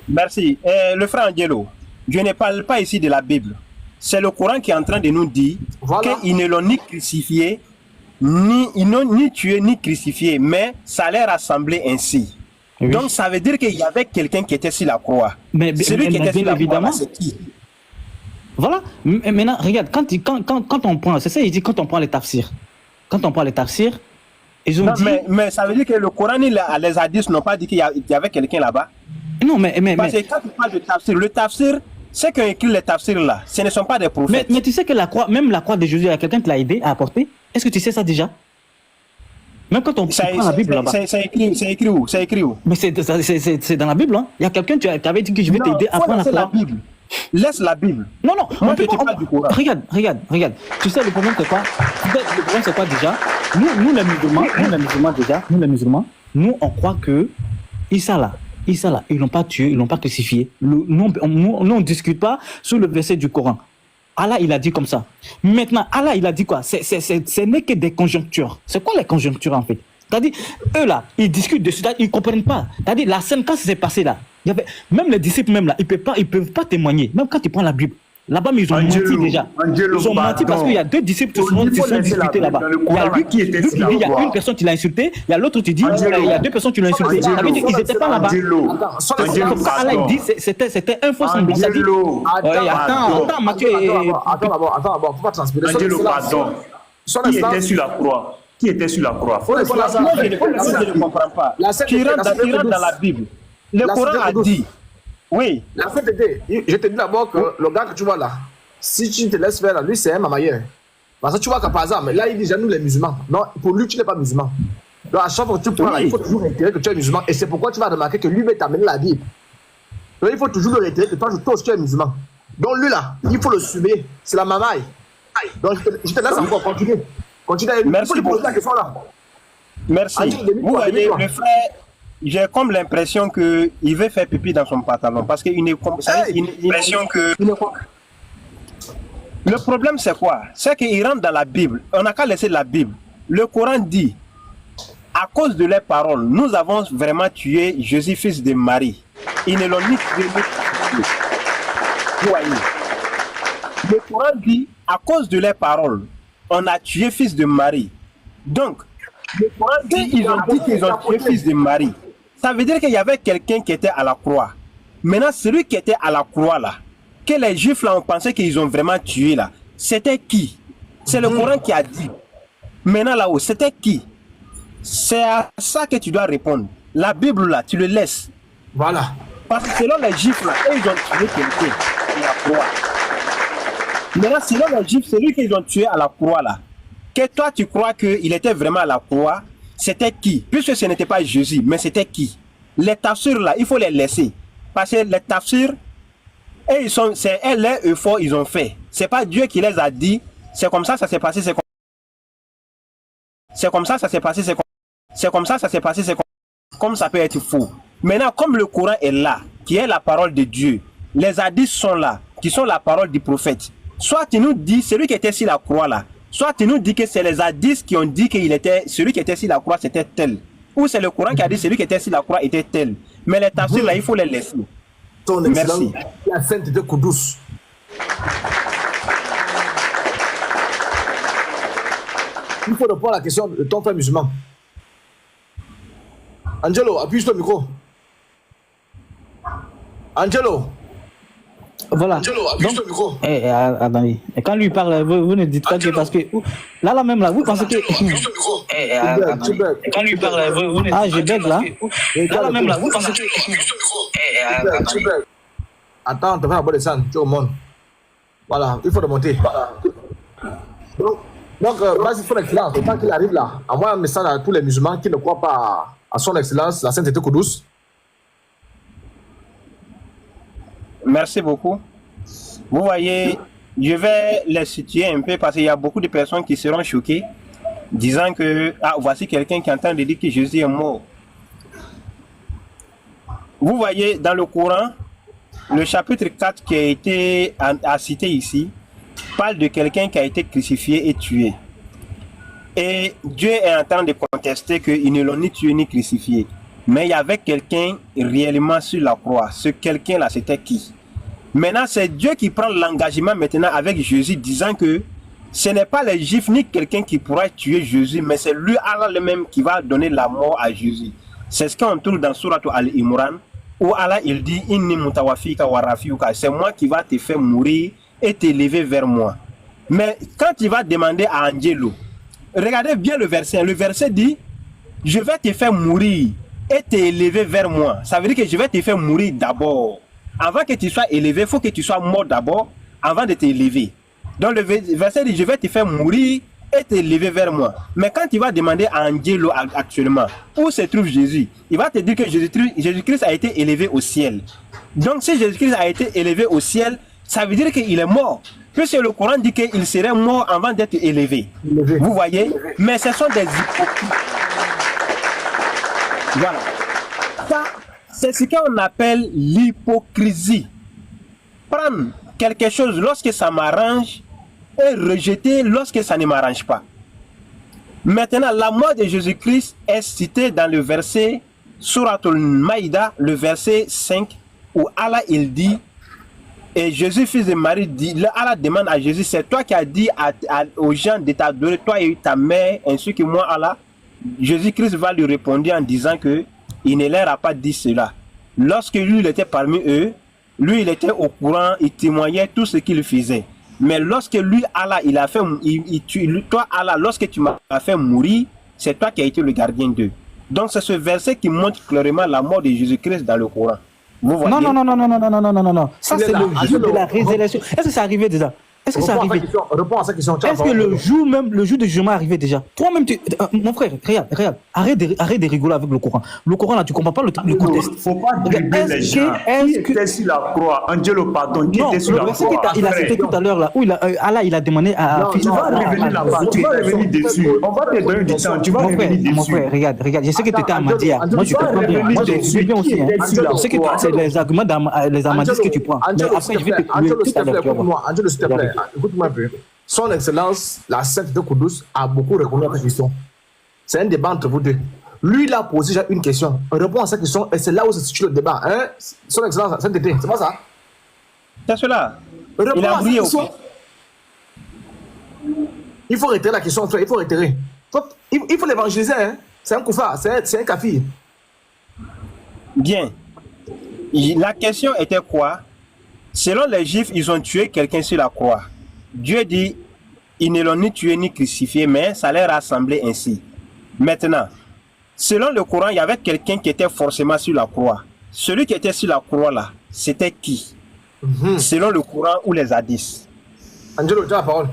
Merci. Le frère Angelo, je ne parle pas ici de la Bible. C'est le Coran qui est en train de nous dire qu'ils ne l'ont ni crucifié, ils n'ont ni tué ni crucifié, mais ça leur a semblé ainsi. Oui. Donc ça veut dire qu'il y avait quelqu'un qui était sur la croix. Mais celui qui était sur la croix, c'est qui? Voilà. Mais maintenant, regarde, quand on prend, c'est ça, il dit quand on prend les tafsirs. Quand on prend les tafsirs, ils ont dit. Mais ça veut dire que le Coran et les hadiths n'ont pas dit qu'il y avait quelqu'un là-bas. Non, mais parce que quand tu parles de tafsir, le tafsir, c'est qu'on écrit les tafsirs là, ce ne sont pas des prophètes. Mais tu sais que la croix, même la croix de Jésus, il y a quelqu'un qui l'a aidé à apporter. Est-ce que tu sais ça déjà? Même quand on prend la Bible là-bas. C'est écrit où? C'est écrit où? Mais c'est dans la Bible. Hein. Il y a quelqu'un qui avait dit que je vais t'aider à prendre la croix. Laisse la Bible. Non, moi je te parle du Coran. Regarde. Tu sais, le problème c'est quoi? Le problème c'est quoi déjà? Nous les musulmans, nous on croit que Issa là, ils l'ont pas tué, ils l'ont pas crucifié. Nous on discute pas sur le verset du Coran. Allah, il a dit comme ça. Maintenant, Allah, il a dit quoi? Ce n'est que des conjonctures. C'est quoi les conjonctures en fait? C'est-à-dire, eux là, ils discutent dessus, ils ne comprennent pas. C'est-à-dire, la scène, quand ça s'est passé là, même les disciples, même là, ils peuvent pas témoigner. Même quand tu prends la Bible. Là-bas, mais ils ont menti déjà. Ils ont menti parce qu'il y a deux disciples qui se sont disputés là-bas. Il y a lui qui dit, il y a une personne qui l'a insulté, il y a l'autre qui dit, il y a deux personnes qui l'ont insulté. Ça veut dire qu'ils n'étaient pas là-bas. Allah, il dit, c'était un faux semblant. Attends, Mathieu. Attends, on ne peut pas transpirer. Angelo, pardon. Qui était sur la croix? Qui était sur la croix? Moi, je ne comprends pas. Tu rentres dans la Bible. Le Coran a dit. Oui. La fin était, je te dis d'abord que le gars que tu vois là, si tu te laisses faire là, lui c'est un mamailleur. Parce que tu vois qu'à par exemple, là il dit nous les musulmans. Non, pour lui tu n'es pas musulman. Donc à chaque fois que tu prends là, il faut toujours réitérer que tu es musulman. Et c'est pourquoi tu vas remarquer que lui va t'amener la Bible. Donc il faut toujours le réitérer que toi tu es musulman. Donc lui là, il faut le subir. C'est la mamaille. Donc je te laisse encore continuer. Merci. Il faut lui poser la question là. Merci. Vous voyez, le frère. J'ai comme l'impression qu'il veut faire pipi dans son pantalon parce qu'il est comme ça. Le problème, c'est quoi? C'est qu'il rentre dans la Bible. On n'a qu'à laisser la Bible. Le Coran dit, à cause de leurs paroles, nous avons vraiment tué Jésus, fils de Marie. Ils ne l'ont ni tué ni crucifié. Voyez. Le Coran dit, à cause de leurs paroles, on a tué fils de Marie. Donc, le Coran dit, ils ont dit qu'ils ont tué fils de Marie. Ça veut dire qu'il y avait quelqu'un qui était à la croix. Maintenant, celui qui était à la croix là, que les Juifs là ont pensé qu'ils ont vraiment tué là, c'était qui? C'est le Coran qui a dit. Maintenant là-haut, c'était qui? C'est à ça que tu dois répondre. La Bible là, tu le laisses. Voilà. Parce que selon les Juifs là, ils ont tué quelqu'un à la croix. Maintenant, selon les Juifs, celui qu'ils ont tué à la croix là, que toi tu crois qu'il était vraiment à la croix, c'était qui? Puisque ce n'était pas Jésus, mais c'était qui? Les tafsirs là, il faut les laisser. Parce que les tafsirs, Et c'est leur effort, ils ont fait. C'est pas Dieu qui les a dit, c'est comme ça s'est passé, c'est comme ça s'est passé, c'est comme ça s'est passé, comme ça peut être faux. Maintenant, comme le Coran est là, qui est la parole de Dieu, les hadiths sont là, qui sont la parole du prophète. Soit tu nous dis, celui qui était sur la croix là, soit tu nous dis que c'est les hadiths qui ont dit que celui qui était sur la croix c'était tel. Ou c'est le Coran qui a dit celui qui était sur la croix était tel. Mais les tafsirs là, il faut les laisser. Merci. La sainte de Koudous. Il faut répondre à la question de ton frère musulman. Angelo, appuie sur le micro. Angelo. Voilà. Angelo, appuie sur le micro. Attendez. Et quand lui parle, vous ne dites pas que parce que. Là même, là, vous pensez que. Quand lui parle, vous ne dites pas. Ah, je bug là. Là même, là, vous pensez que. Attends, tu vas d'abord descendre, tu es au monde. Voilà, il faut remonter. Donc, vas-y, son excellence, tant qu'il arrive là, envoie un message à tous les musulmans qui ne croient pas à son excellence, la sainteté Koudous. Merci beaucoup. Vous voyez, je vais les situer un peu parce qu'il y a beaucoup de personnes qui seront choquées, disant que, voici quelqu'un qui est en train de dire que Jésus est mort. Vous voyez, dans le Coran, le chapitre 4 qui a été cité ici, parle de quelqu'un qui a été crucifié et tué. Et Dieu est en train de contester qu'ils ne l'ont ni tué ni crucifié. Mais il y avait quelqu'un réellement sur la croix. Ce quelqu'un-là, c'était qui? Maintenant, c'est Dieu qui prend l'engagement maintenant avec Jésus, disant que ce n'est pas les Juifs ni quelqu'un qui pourra tuer Jésus, mais c'est lui, Allah lui-même, qui va donner la mort à Jésus. C'est ce qu'on trouve dans Surah Al-Imran, où Allah il dit Inni mutawafika wa rafiuka, c'est moi qui va te faire mourir et t'élever vers moi. Mais quand il va demander à Angelo, regardez bien le verset dit je vais te faire mourir et t'élever vers moi. Ça veut dire que je vais te faire mourir d'abord. Avant que tu sois élevé, il faut que tu sois mort d'abord avant de t'élever. Donc le verset dit je vais te faire mourir et t'élever vers moi. Mais quand tu vas demander à Angelo actuellement où se trouve Jésus, il va te dire que Jésus-Christ a été élevé au ciel. Donc si Jésus-Christ a été élevé au ciel, ça veut dire qu'il est mort. Puisque le Coran dit qu'il serait mort avant d'être élevé. Vous voyez? Mais ce sont des hypocrites. Voilà. Ça, c'est ce qu'on appelle l'hypocrisie. Prendre quelque chose lorsque ça m'arrange et rejeter lorsque ça ne m'arrange pas. Maintenant, la mort de Jésus-Christ est citée dans le verset Suratul Maïda, le verset 5, où Allah il dit, et Jésus, fils de Marie, dit, Allah demande à Jésus, c'est toi qui as dit aux gens de t'adorer, toi et ta mère, ainsi que moi, Allah. Jésus-Christ va lui répondre en disant que il ne leur a pas dit cela. Lorsque lui, il était parmi eux, lui, il était au courant, il témoignait tout ce qu'il faisait. Mais lorsque lui, Allah, il a fait, toi, Allah, lorsque tu m'as fait mourir, c'est toi qui as été le gardien d'eux. Donc, c'est ce verset qui montre clairement la mort de Jésus-Christ dans le Coran. Vous voyez? Non. Ça, c'est le jour de la résurrection. Est-ce que c'est arrivé déjà? Est-ce que c'est arrivé? Réponds à sa question. Est-ce que le jour de jugement est arrivé déjà? Toi-même, mon frère, regarde, arrête de rigoler avec le Coran. Le Coran, là, tu ne comprends pas le contexte. Il ne faut pas dribbler les gens. Qui était sur la croix? Angelo, pardon, qui était sur la croix? Il a cité tout à l'heure, là, où Allah, il a demandé à... Tu vas revenir dessus. On va te donner du temps. Tu vas revenir dessus. Mon frère, regarde, je sais que tu étais Ahmadiyya. Moi, je comprends bien. Moi, je suis bien aussi. Je sais que c'est les arguments les Ahmadistes que tu prends. Mais après, je vais te couler tout à l'heure. Angelo, s'il te plaît. Écoute-moi un peu. Son Excellence, la sainte de Koudous, a beaucoup répondu à ta question. C'est un débat entre vous deux. Lui, il a posé déjà une question. On répond à sa question et c'est là où se situe le débat. Hein? Son Excellence, la sainteté, c'est pas ça? C'est cela. Il a brillé aussi. Il faut retirer la question, frère. Il faut retirer. Il faut l'évangéliser. Hein? C'est un koufar, c'est un kafir. Bien. La question était quoi? Selon les Juifs, ils ont tué quelqu'un sur la croix. Dieu dit, ils ne l'ont ni tué ni crucifié, mais ça leur a semblé ainsi. Maintenant, selon le Coran, il y avait quelqu'un qui était forcément sur la croix. Celui qui était sur la croix là, c'était qui? Selon le Coran ou les hadiths? Angelo, tu as la parole.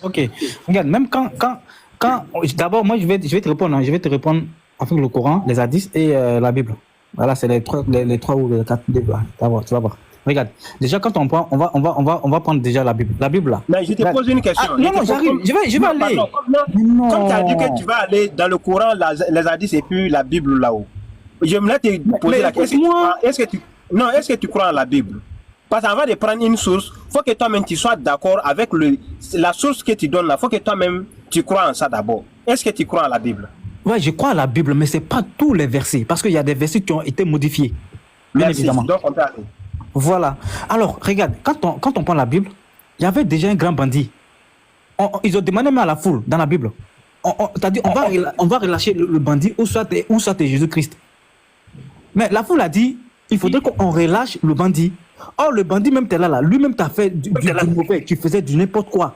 Ok. Regarde, même quand d'abord, moi, je vais te répondre. Je vais te répondre avec le Coran, les hadiths et la Bible. Voilà, c'est les trois ou les 4 débats. Tu vas voir. Regarde, déjà quand on prend, on va prendre déjà la Bible. La Bible là. Mais je te pose une question. Ah, non, j'arrive. Je vais aller. Comme tu as dit que tu vas aller dans le Coran, les hadiths et puis la Bible là-haut. Je me laisse te poser la question. Est-ce que tu crois en la Bible? Parce qu'avant de prendre une source, il faut que toi-même tu sois d'accord avec la source que tu donnes là. Il faut que toi-même tu crois en ça d'abord. Est-ce que tu crois en la Bible? Ouais, je crois à la Bible, mais ce n'est pas tous les versets. Parce qu'il y a des versets qui ont été modifiés. Bien évidemment. Donc on peut aller. Voilà. Alors, regarde, quand on prend la Bible, il y avait déjà un grand bandit. Ils ont demandé même à la foule dans la Bible. C'est-à-dire, on va relâcher le bandit ou soit Jésus-Christ. Mais la foule a dit, il faudrait qu'on relâche le bandit. Or, le bandit même, t'es là, lui-même t'a fait du mauvais. Tu faisais du n'importe quoi.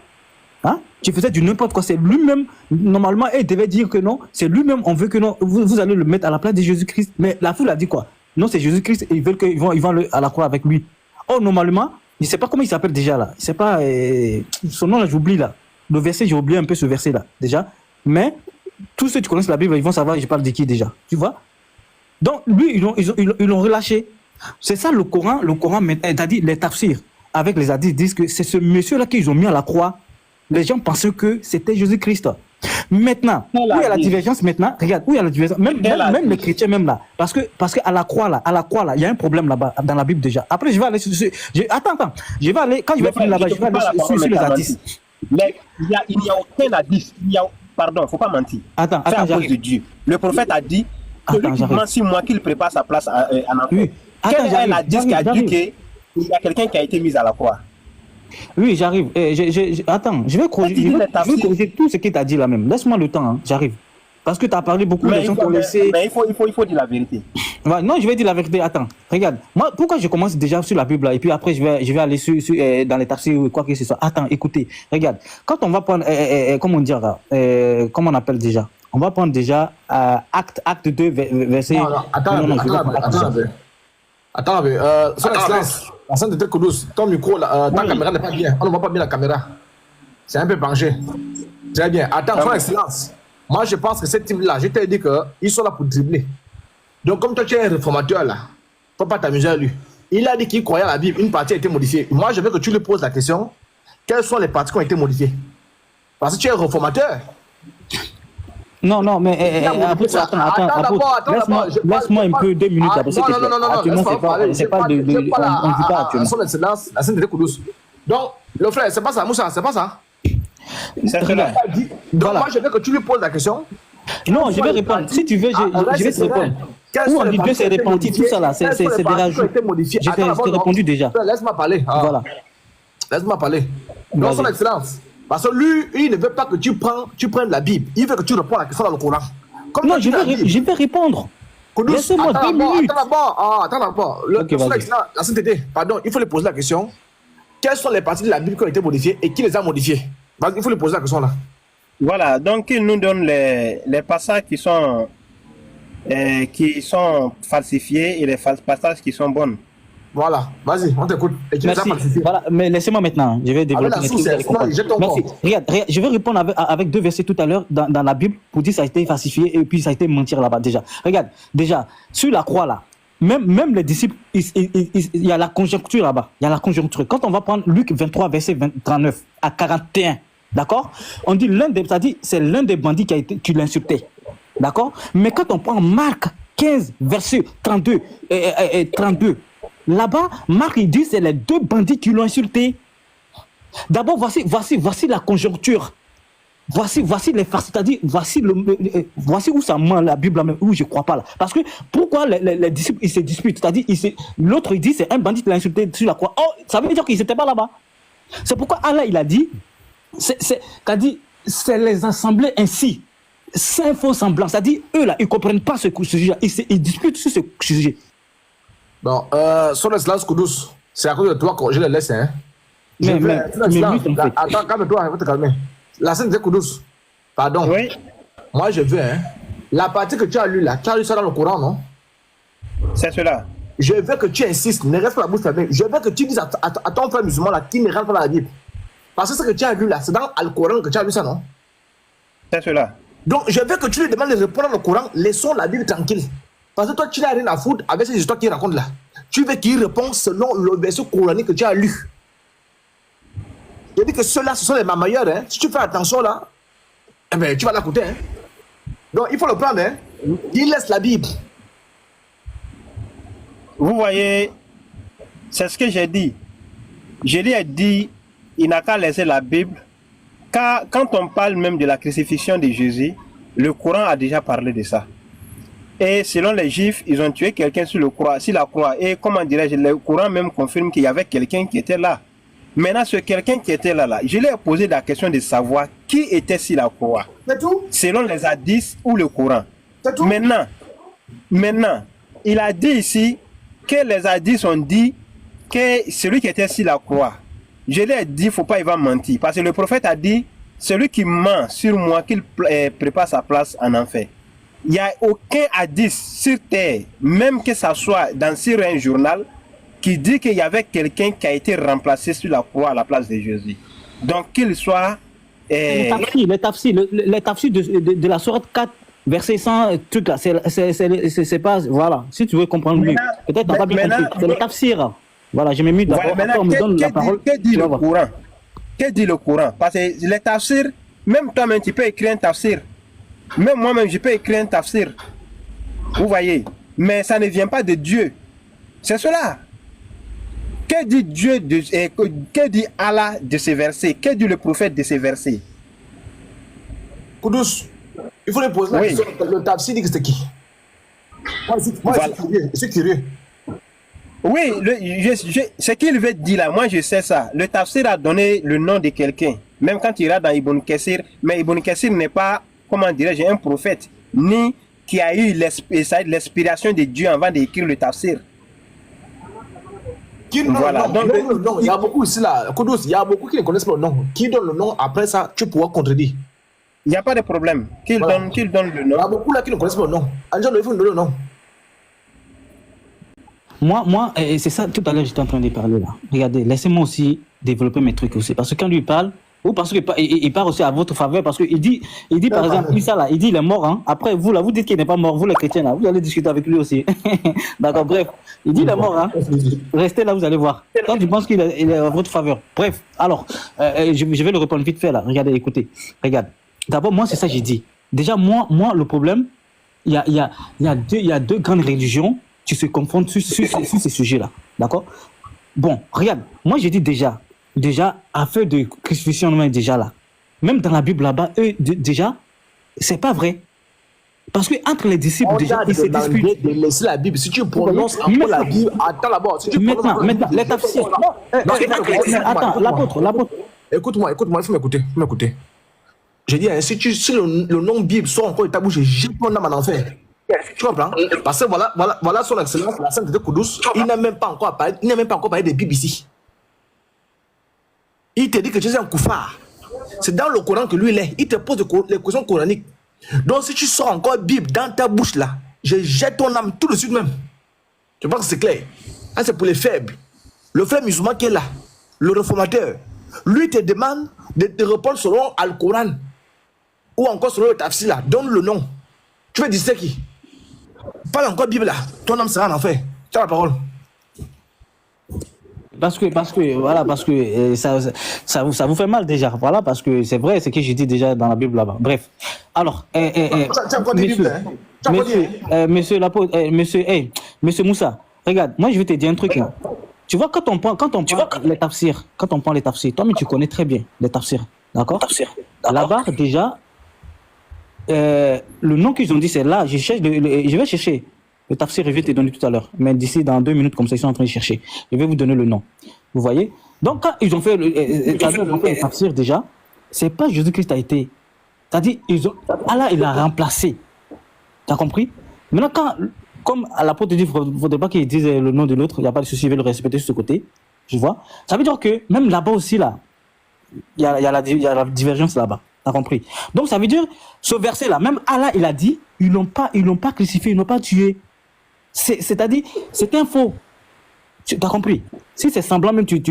Hein? Tu faisais du n'importe quoi. C'est lui-même, normalement, il devait dire que non. C'est lui-même, on veut que non. Vous allez le mettre à la place de Jésus-Christ. Mais la foule a dit quoi? Non, c'est Jésus-Christ, ils veulent qu'ils vont à la croix avec lui. Or, normalement, je ne sais pas comment il s'appelle déjà là. Je ne sais pas, son nom là, j'oublie là. Le verset, j'ai oublié un peu ce verset là, déjà. Mais, tous ceux qui connaissent la Bible, ils vont savoir, je parle de qui déjà. Tu vois? Donc, lui, ils l'ont relâché. C'est ça le Coran, c'est-à-dire les tafsirs, avec les hadiths, disent que c'est ce monsieur-là qu'ils ont mis à la croix. Les gens pensaient que c'était Jésus-Christ. Maintenant, où il y a la divergence maintenant, regarde, où il y a la divergence, même les chrétiens même là, parce que à la croix là, il y a un problème là-bas, dans la Bible déjà. Après, je vais aller attends, je vais aller, quand je vais finir là-bas, je vais aller sur les hadiths. Mais il n'y a aucun hadith, pardon, il ne faut pas mentir. Attends, à cause de Dieu. Le prophète a dit, celui qui ment 6 mois qu'il prépare sa place en enfer. Quel est l'hadith qui a dit qu'il y a quelqu'un qui a été mis à la croix? Oui, j'arrive. Attends, je vais corriger tout ce qu'il t'a dit là même. Laisse-moi le temps, hein. J'arrive. Parce que tu as parlé beaucoup de gens qui ont laissé. Mais il faut dire la vérité. Ouais, non, je vais dire la vérité. Attends, regarde. Moi, pourquoi je commence déjà sur la Bible là, et puis après je vais aller dans les tafsirs ou quoi que ce soit. Attends, écoutez, regarde. Quand on va prendre, comment dire, comment on appelle déjà? On va prendre déjà acte 2, verset. Non, attends, son excellence, la sainte de Koudouz, ton micro, ta caméra n'est pas bien. On ne voit pas bien la caméra. C'est un peu penché. Très bien. Attends, son excellence. Moi, je pense que cette team-là, je t'ai dit qu'ils sont là pour dribbler. Donc, comme toi, tu es un réformateur là, il ne faut pas t'amuser à lui. Il a dit qu'il croyait à la Bible, une partie a été modifiée. Moi, je veux que tu lui poses la question, quelles sont les parties qui ont été modifiées? Parce que tu es un réformateur. Non, mais attends, laisse-moi un peu 2 minutes après. Non, c'est pas de. On ne dit pas actuellement. Son excellence, la sainte de Koudouz. Donc, le frère, c'est pas ça, Moussa, c'est pas ça. Donc, moi, je veux que tu lui poses la question. Non, je vais répondre. Si tu veux, je vais te répondre. Où on dit que c'est répandu, tout ça là, c'est des rajouts. Je t'ai répondu déjà. Laisse-moi parler. Voilà. Laisse-moi parler. Non, son excellence. Parce que lui, il ne veut pas que tu prennes la Bible. Il veut que tu réponds à la question dans le Coran. Non, je vais répondre. Laissez-moi 2 minutes. Attends d'abord. Son excellence, la sainteté, pardon, il faut lui poser la question. Quelles sont les parties de la Bible qui ont été modifiées et qui les a modifiées? Il faut lui poser la question là. Voilà, donc il nous donne les passages qui sont falsifiés et les passages qui sont bons. Voilà, vas-y, on t'écoute. Merci. Voilà, mais laissez-moi maintenant, je vais développer les trucs. Merci. Regarde, je vais répondre avec 2 versets tout à l'heure dans la Bible pour dire que ça a été falsifié et puis ça a été mentir là-bas déjà. Regarde, déjà, sur la croix là, même les disciples, il y a la conjoncture là-bas. Il y a la conjoncture. Quand on va prendre Luc 23, verset 39 à 41, d'accord? On dit c'est l'un des bandits qui l'insultait. D'accord? Mais quand on prend Marc 15, verset 32 et 32, là-bas, Marc il dit c'est les 2 bandits qui l'ont insulté. D'abord, voici la conjoncture. Voici les farces, c'est-à-dire voici où ça ment la Bible, où je ne crois pas là. Parce que pourquoi les disciples ils se disputent, c'est-à-dire l'autre il dit c'est un bandit qui l'a insulté sur la croix. Oh, ça veut dire qu'ils n'étaient pas là-bas. C'est pourquoi Allah il a dit, c'est les assemblées ainsi. C'est un faux semblant, c'est-à-dire eux là ils ne comprennent pas ce sujet, ils disputent sur ce sujet. Bon, son excellence Koudouz, c'est à cause de toi que je le laisse. Hein. Attends, calme-toi, il faut te calmer. La sainte de Koudouz, pardon. Oui. Moi, je veux, la partie que tu as lue là, tu as lu ça dans le Coran, non? C'est cela. Je veux que tu insistes, ne reste pas la bouche fermée. Je veux que tu dises à ton frère musulman là, qui ne rentre pas dans la Bible. Parce que ce que tu as lu là, c'est dans le Coran que tu as lu ça, non? C'est cela. Donc, je veux que tu lui demandes de répondre dans le Coran, laissons la Bible tranquille. Parce que toi, tu n'as rien à foutre avec ces histoires qu'il raconte là. Tu veux qu'il réponde selon le verset coranique que tu as lu. Je dis que ceux-là, ce sont les mamailleurs. Hein. Si tu fais attention là, eh ben, tu vas l'écouter. Hein. Donc, il faut le prendre. Hein. Il laisse la Bible. Vous voyez, c'est ce que j'ai dit. Je lui ai dit, il n'a qu'à laisser la Bible. Car quand on parle même de la crucifixion de Jésus, le Coran a déjà parlé de ça. Et selon les Juifs, ils ont tué quelqu'un sur la croix. Et comment dirais-je, le Coran même confirme qu'il y avait quelqu'un qui était là. Maintenant, ce quelqu'un qui était là, je lui ai posé la question de savoir qui était sur la croix. C'est tout? Selon les hadiths ou le Coran. C'est tout? Maintenant, il a dit ici que les hadiths ont dit que celui qui était sur la croix, je lui ai dit, il ne faut pas y va mentir. Parce que le prophète a dit, celui qui ment sur moi, qu'il prépare sa place en enfer. Il n'y a aucun hadith sur terre, même que ça soit sur un journal, qui dit qu'il y avait quelqu'un qui a été remplacé sur la croix à la place de Jésus. Donc qu'il soit... Les tafsirs de la sourate 4, verset 100, truc là, c'est pas... Voilà, si tu veux comprendre mieux. Peut-être t'as pas bien compris. C'est le tafsir. Voilà, je m'ai mis d'accord. Voilà, que dit le Coran? Que dit le Coran? Parce que les tafsirs, même toi-même, tu peux écrire un tafsir. Même moi-même, je peux écrire un tafsir. Vous voyez? Mais ça ne vient pas de Dieu. C'est cela. Que dit Dieu, que dit Allah de ces versets? Que dit le prophète de ces versets? Koudous, il faut lui poser la question. Le tafsir dit que c'est qui? Moi je suis curieux. Oui, ce qu'il veut dire là, moi je sais ça. Le tafsir a donné le nom de quelqu'un. Même quand il ira dans Ibn Kassir, mais Ibn Kassir n'est pas, comment dirais-je, un prophète, ni qui a eu l'inspiration de Dieu avant d'écrire le tafsir. Voilà. Donc, il y a beaucoup ici là, Koudous, il y a beaucoup qui ne connaissent pas le nom. Qui donne le nom, après ça, tu pourras contredire. Il n'y a pas de problème. Qu'il donne le nom. Il y a beaucoup là qui ne connaissent pas le nom. Angelo, il faut nous donner le nom. Moi, c'est ça, tout à l'heure, j'étais en train de parler là. Regardez, laissez-moi aussi développer mes trucs aussi. Parce que quand lui parle, ou parce qu'il parle aussi à votre faveur, parce qu'il dit par exemple, Issa là, il dit il est mort, hein. Après, vous là, vous dites qu'il n'est pas mort, vous les chrétiens là, vous allez discuter avec lui aussi. D'accord, bref. Il dit il est mort, hein. Restez là, vous allez voir. Quand tu penses qu'il est à votre faveur. Bref, alors, je vais le répondre vite fait là. Regardez, écoutez. Regarde. D'abord, moi, c'est ça que j'ai dit. Déjà, moi, le problème, il y a deux grandes religions qui se confondent sur ces sujets-là. D'accord? Bon, regarde, moi j'ai dit déjà, affaire de crucifixion, déjà là. Même dans la Bible là-bas, eux, déjà, c'est pas vrai. Parce que entre les disciples, déjà, ils se disputent. De laisser la Bible. Si tu prononces encore la Bible, attends là-bas. Si maintenant, les tafsirs. Attends, l'apôtre. Écoute-moi, il faut m'écouter. Je dis, si le nom Bible sort encore de ta bouche, jette mon âme en enfer. Tu comprends? Parce que voilà son excellence, la sainteté Koudous, il n'a même pas encore parlé de Bible ici. Il te dit que tu es un koufar. C'est dans le Coran que lui il est. Il te pose les questions coraniques. Donc si tu sors encore Bible dans ta bouche là, je jette ton âme tout de suite même. Je pense que c'est clair. Ah, c'est pour les faibles. Le frère musulman qui est là, le réformateur, lui te demande de te répondre selon Al-Coran ou encore selon le tafsir là. Donne le nom. Tu veux dire c'est qui? Parle encore Bible là, ton âme sera en enfer. Tu as la parole. Parce que ça vous fait mal déjà. Voilà, parce que c'est vrai, c'est ce que j'ai dit déjà dans la Bible là-bas. Bref. Alors, monsieur Moussa, regarde, moi je vais te dire un truc là. Tu vois, quand on prend les tafsirs, toi-même tu connais très bien les tafsirs, d'accord? Là-bas, déjà, le nom qu'ils ont dit, c'est là. Je vais chercher. Le tafsir, je vais te donner tout à l'heure. Mais d'ici, dans 2 minutes, comme ça, ils sont en train de chercher. Je vais vous donner le nom. Vous voyez? Donc, quand ils ont fait le tafsir déjà, c'est pas Jésus-Christ a été. C'est-à-dire, Allah, il a remplacé. Tu as compris? Maintenant, comme l'apôtre dit, il ne faudrait pas qu'ils disent le nom de l'autre, il n'y a pas de souci, il veut le respecter sur ce côté. Je vois. Ça veut dire que même là-bas aussi, là, il y a la divergence là-bas. Tu as compris? Donc, ça veut dire, ce verset-là, même Allah, il a dit, ils l'ont pas crucifié, ils l'ont pas tué. C'est-à-dire, c'est un faux. Tu as compris? Si c'est semblant, même tu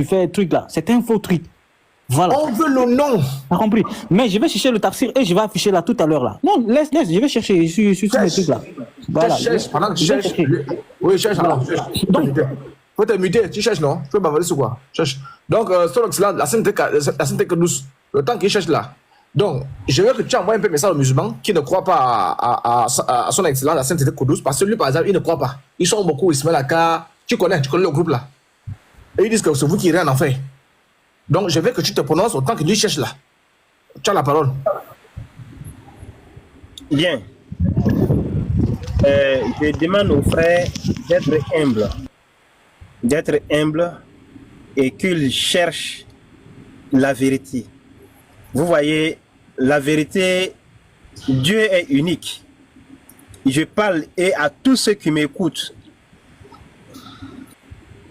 fais un truc là, c'est un faux truc. Voilà. On veut le nom. T'as compris? Mais je vais chercher le tafsir et je vais afficher là tout à l'heure là. Non, laisse, je vais chercher sur ces trucs là. Voilà. Cherche, pendant que tu cherches. Oui, cherche alors. Donc, faut te muter, tu cherches non? Tu peux bavarder sur quoi? Cherche. Donc, son excellence, la sainteté que douce, le temps qu'il cherche là. Donc, je veux que tu envoies un peu de message aux musulmans qui ne croient pas à son excellence, la sainteté Kudus, parce que lui, par exemple, il ne croit pas. Ils sont beaucoup Ismaël Aka, tu connais le groupe là. Et ils disent que c'est vous qui irez en enfer. Donc, je veux que tu te prononces autant que lui cherche là. Tu as la parole. Bien. Je demande aux frères d'être humble et qu'ils cherchent la vérité. Vous voyez, la vérité, Dieu est unique. Je parle et à tous ceux qui m'écoutent.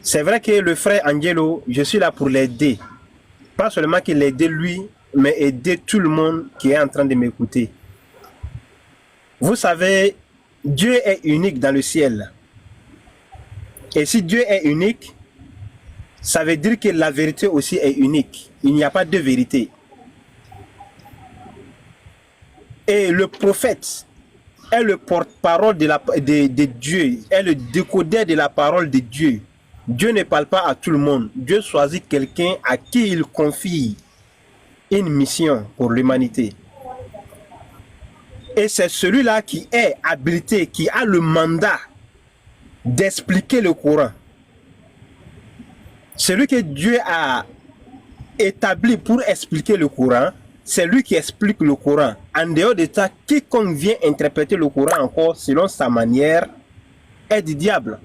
C'est vrai que le frère Angelo, je suis là pour l'aider. Pas seulement qu'il aide lui, mais aider tout le monde qui est en train de m'écouter. Vous savez, Dieu est unique dans le ciel. Et si Dieu est unique, ça veut dire que la vérité aussi est unique. Il n'y a pas de vérité. Et le prophète est le porte-parole de Dieu, est le décodeur de la parole de Dieu. Dieu ne parle pas à tout le monde. Dieu choisit quelqu'un à qui il confie une mission pour l'humanité. Et c'est celui-là qui est habilité, qui a le mandat d'expliquer le Coran. Celui que Dieu a établi pour expliquer le Coran, c'est lui qui explique le Coran. En dehors de ça, quiconque vient interpréter le Coran encore selon sa manière est du diable.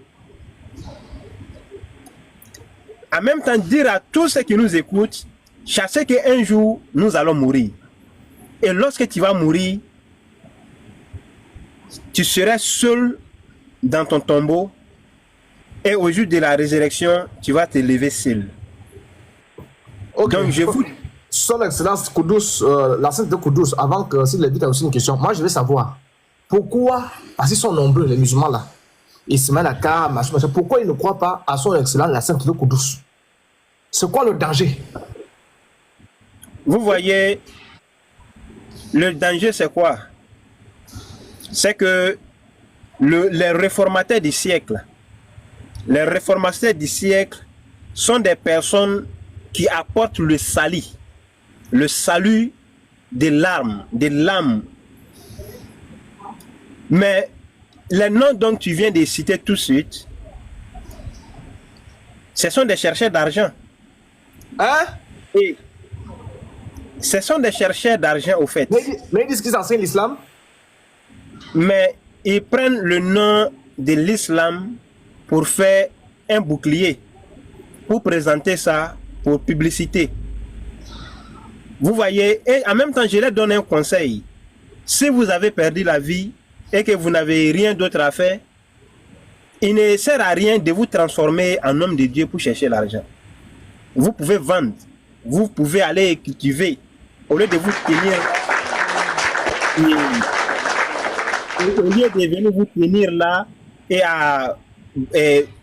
En même temps, dire à tous ceux qui nous écoutent, sachez qu'un jour, nous allons mourir. Et lorsque tu vas mourir, tu seras seul dans ton tombeau. Et au jour de la résurrection, tu vas te lever seul. Okay. Donc, je vous... Son excellence Kudus, la sainte de Kudus, avant que s'il invite à aussi une question, moi je veux savoir pourquoi, parce qu'ils sont nombreux les musulmans là, Ismaël Aka, machin, pourquoi ils ne croient pas à son excellence la sainte de Kudus? C'est quoi le danger? Vous voyez, le danger c'est quoi? C'est que les réformateurs du siècle, sont des personnes qui apportent le salut de l'âme. Mais les noms dont tu viens de citer tout de suite, ce sont des chercheurs d'argent. Hein? Et ce sont des chercheurs d'argent au fait. Mais ils disent qu'ils enseignent l'islam. Mais ils prennent le nom de l'islam pour faire un bouclier, pour présenter ça pour publicité. Vous voyez, et en même temps, je leur donne un conseil. Si vous avez perdu la vie et que vous n'avez rien d'autre à faire, il ne sert à rien de vous transformer en homme de Dieu pour chercher l'argent. Vous pouvez vendre, vous pouvez aller cultiver, au lieu de vous tenir, au lieu de venir vous tenir là et à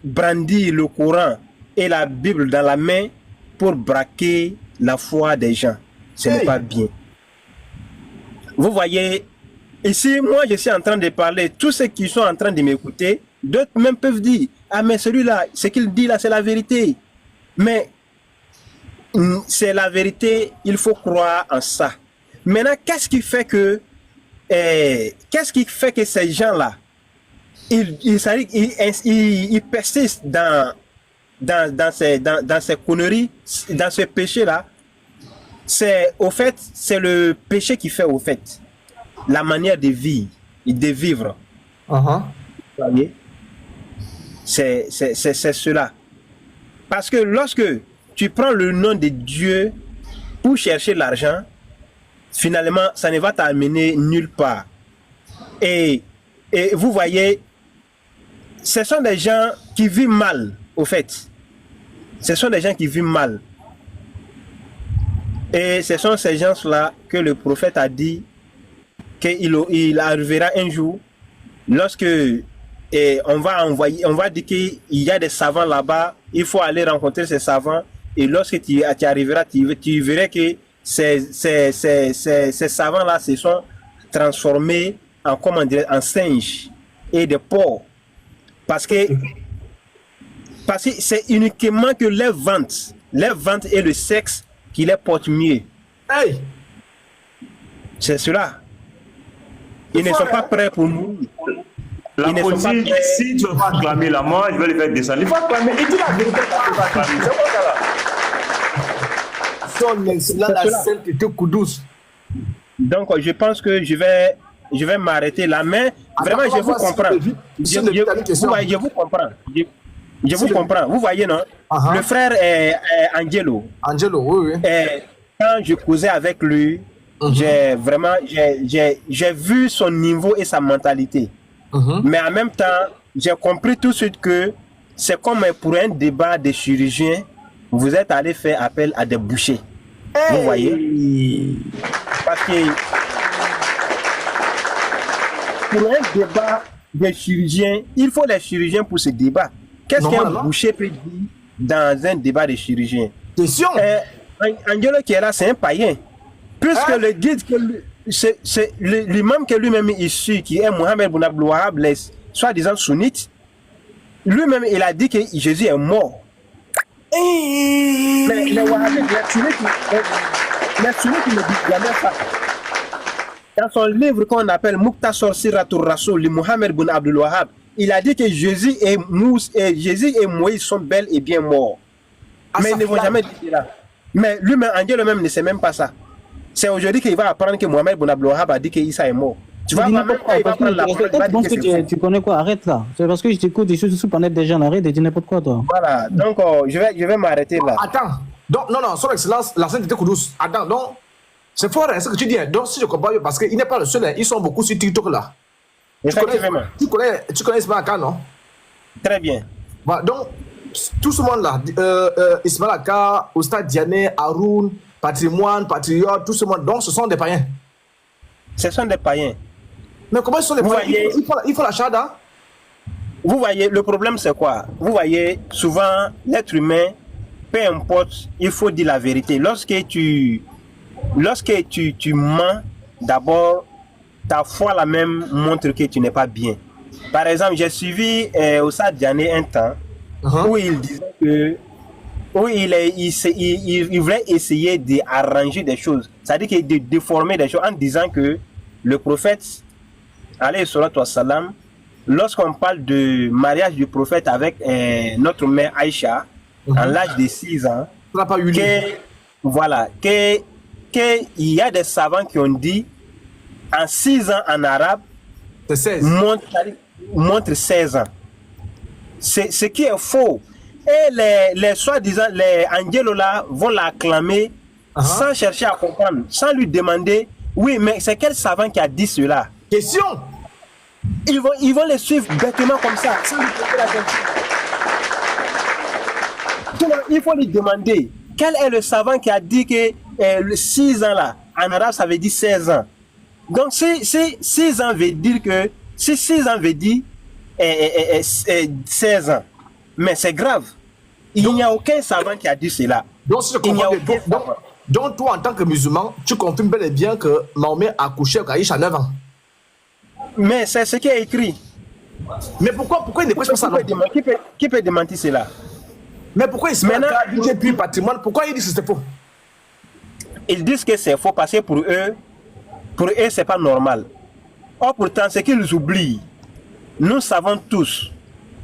brandir le Coran et la Bible dans la main pour braquer la foi des gens. Ce n'est pas bien. Vous voyez, ici, moi, je suis en train de parler. Tous ceux qui sont en train de m'écouter, d'autres même peuvent dire, ah, mais celui-là, ce qu'il dit là, c'est la vérité. Mais c'est la vérité, il faut croire en ça. Maintenant, qu'est-ce qui fait que ces gens-là, ils persistent dans ces conneries, dans ce péché-là? C'est au fait, c'est le péché qui fait au fait la manière de vivre et de vivre. Vous voyez? C'est cela. Parce que lorsque tu prends le nom de Dieu pour chercher l'argent, finalement, ça ne va t'amener nulle part. Et vous voyez, ce sont des gens qui vivent mal, au fait. Ce sont des gens qui vivent mal. Et ce sont ces gens-là que le prophète a dit qu'il arrivera un jour lorsque on va dire qu'il y a des savants là-bas, il faut aller rencontrer ces savants et lorsque tu arriveras, tu verras que ces savants-là se sont transformés en, comment dire, en singes et des porcs. Parce que c'est uniquement que les ventes et le sexe qui les portent mieux. Hey. C'est cela. Ils ne sont pas prêts pour nous. La politique, si tu veux pas acclamer là, moi je vais les faire descendre. Il faut acclamer. Il dit la vérité. C'est quoi ça là? Son excellent, la sainteté Kudus. Donc je pense que je vais m'arrêter là. Mais vraiment, je vous comprends. Je vous comprends. Je vous comprends. Vous voyez, non? Le frère Angelo. Angelo, oui, oui. Quand je causais avec lui, j'ai vu son niveau et sa mentalité. Mais en même temps, j'ai compris tout de suite que c'est comme pour un débat des chirurgiens, vous êtes allé faire appel à des bouchers. Hey. Vous voyez? Parce que pour un débat des chirurgiens, il faut les chirurgiens pour ce débat. Qu'est-ce qu'un boucher peut dire dans un débat des chirurgiens? Question. Angelo qui est là, c'est un païen. Puisque le guide, c'est l'imam que lui-même est issu, qui est Mohamed Boun Abdel Wahab, soi-disant sunnite, lui-même il a dit que Jésus est mort. Mais les Wahhabites, les sunnites ne disent jamais ça. Dans son livre qu'on appelle Muqtasar Siratul Rasoul, le Mohamed Boun Abdel Wahab, il a dit que Jésus et Moïse sont bel et bien morts. Mais ils ne vont jamais dire ça. Mais lui-même, Angelo même ne sait même pas ça. C'est aujourd'hui qu'il va apprendre que Mohamed Boun Abdel Wahab a dit qu'Issa est mort. Tu vas même pas, il va prendre la parole. Tu connais quoi? Arrête là. C'est parce que je t'écoute, je suis sous planète des gens. Arrête de dire n'importe quoi, toi. Voilà, donc je vais m'arrêter là. Attends, donc, non, son excellence, la sainteté Kudus. Attends, donc, c'est fort, hein, ce que tu dis. Donc, si je comprends bien, parce qu'il n'est pas le seul, hein, ils sont beaucoup sur TikTok là. Tu connais Ismaël Aka, non? Très bien. Voilà, donc, tout ce monde-là, Ismaël Aka, Oustad Diané, Haroun, Patrimoine, Patriote, tout ce monde, donc ce sont des païens. Ce sont des païens. Mais comment ils sont des païens? Il faut la chada. Vous voyez, le problème c'est quoi? Vous voyez, souvent, l'être humain, peu importe, il faut dire la vérité. Lorsque tu mens, d'abord, ta foi la même montre que tu n'es pas bien. Par exemple, j'ai suivi Oustad Diané un temps où il disait que il voulait essayer d'arranger des choses, c'est-à-dire de déformer des choses en disant que le prophète, alayhi salatu wassalam, lorsqu'on parle de mariage du prophète avec notre mère Aïcha, à l'âge de 6 ans, qu'il y a des savants qui ont dit en 6 ans en arabe, montre 16 ans. Ce qui est faux. Et les soi-disant, les Angelo là vont l'acclamer sans chercher à comprendre, sans lui demander, oui, mais c'est quel savant qui a dit cela? Question. Ils vont les suivre bêtement comme ça, sans lui poser la question. Il faut lui demander, quel est le savant qui a dit que le 6 ans là, en arabe ça veut dire 16 ans. Donc si 6 ans veut dire que, si 6 ans veut dire 16 ans, mais c'est grave. Il n'y a aucun savant qui a dit cela. Donc, si donc toi, en tant que musulman, tu confirmes bel et bien que Mahomet a couché avec Aïcha à 9 ans. Mais c'est ce qui est écrit. Mais pourquoi il ne prêche pas ça? Qui peut démentir cela? Mais pourquoi il se met à dire puis patrimoine? Pourquoi il dit que c'est faux? Ils disent que c'est faux parce que pour eux, c'est pas normal. Or, pourtant, ce qu'ils oublient, nous savons tous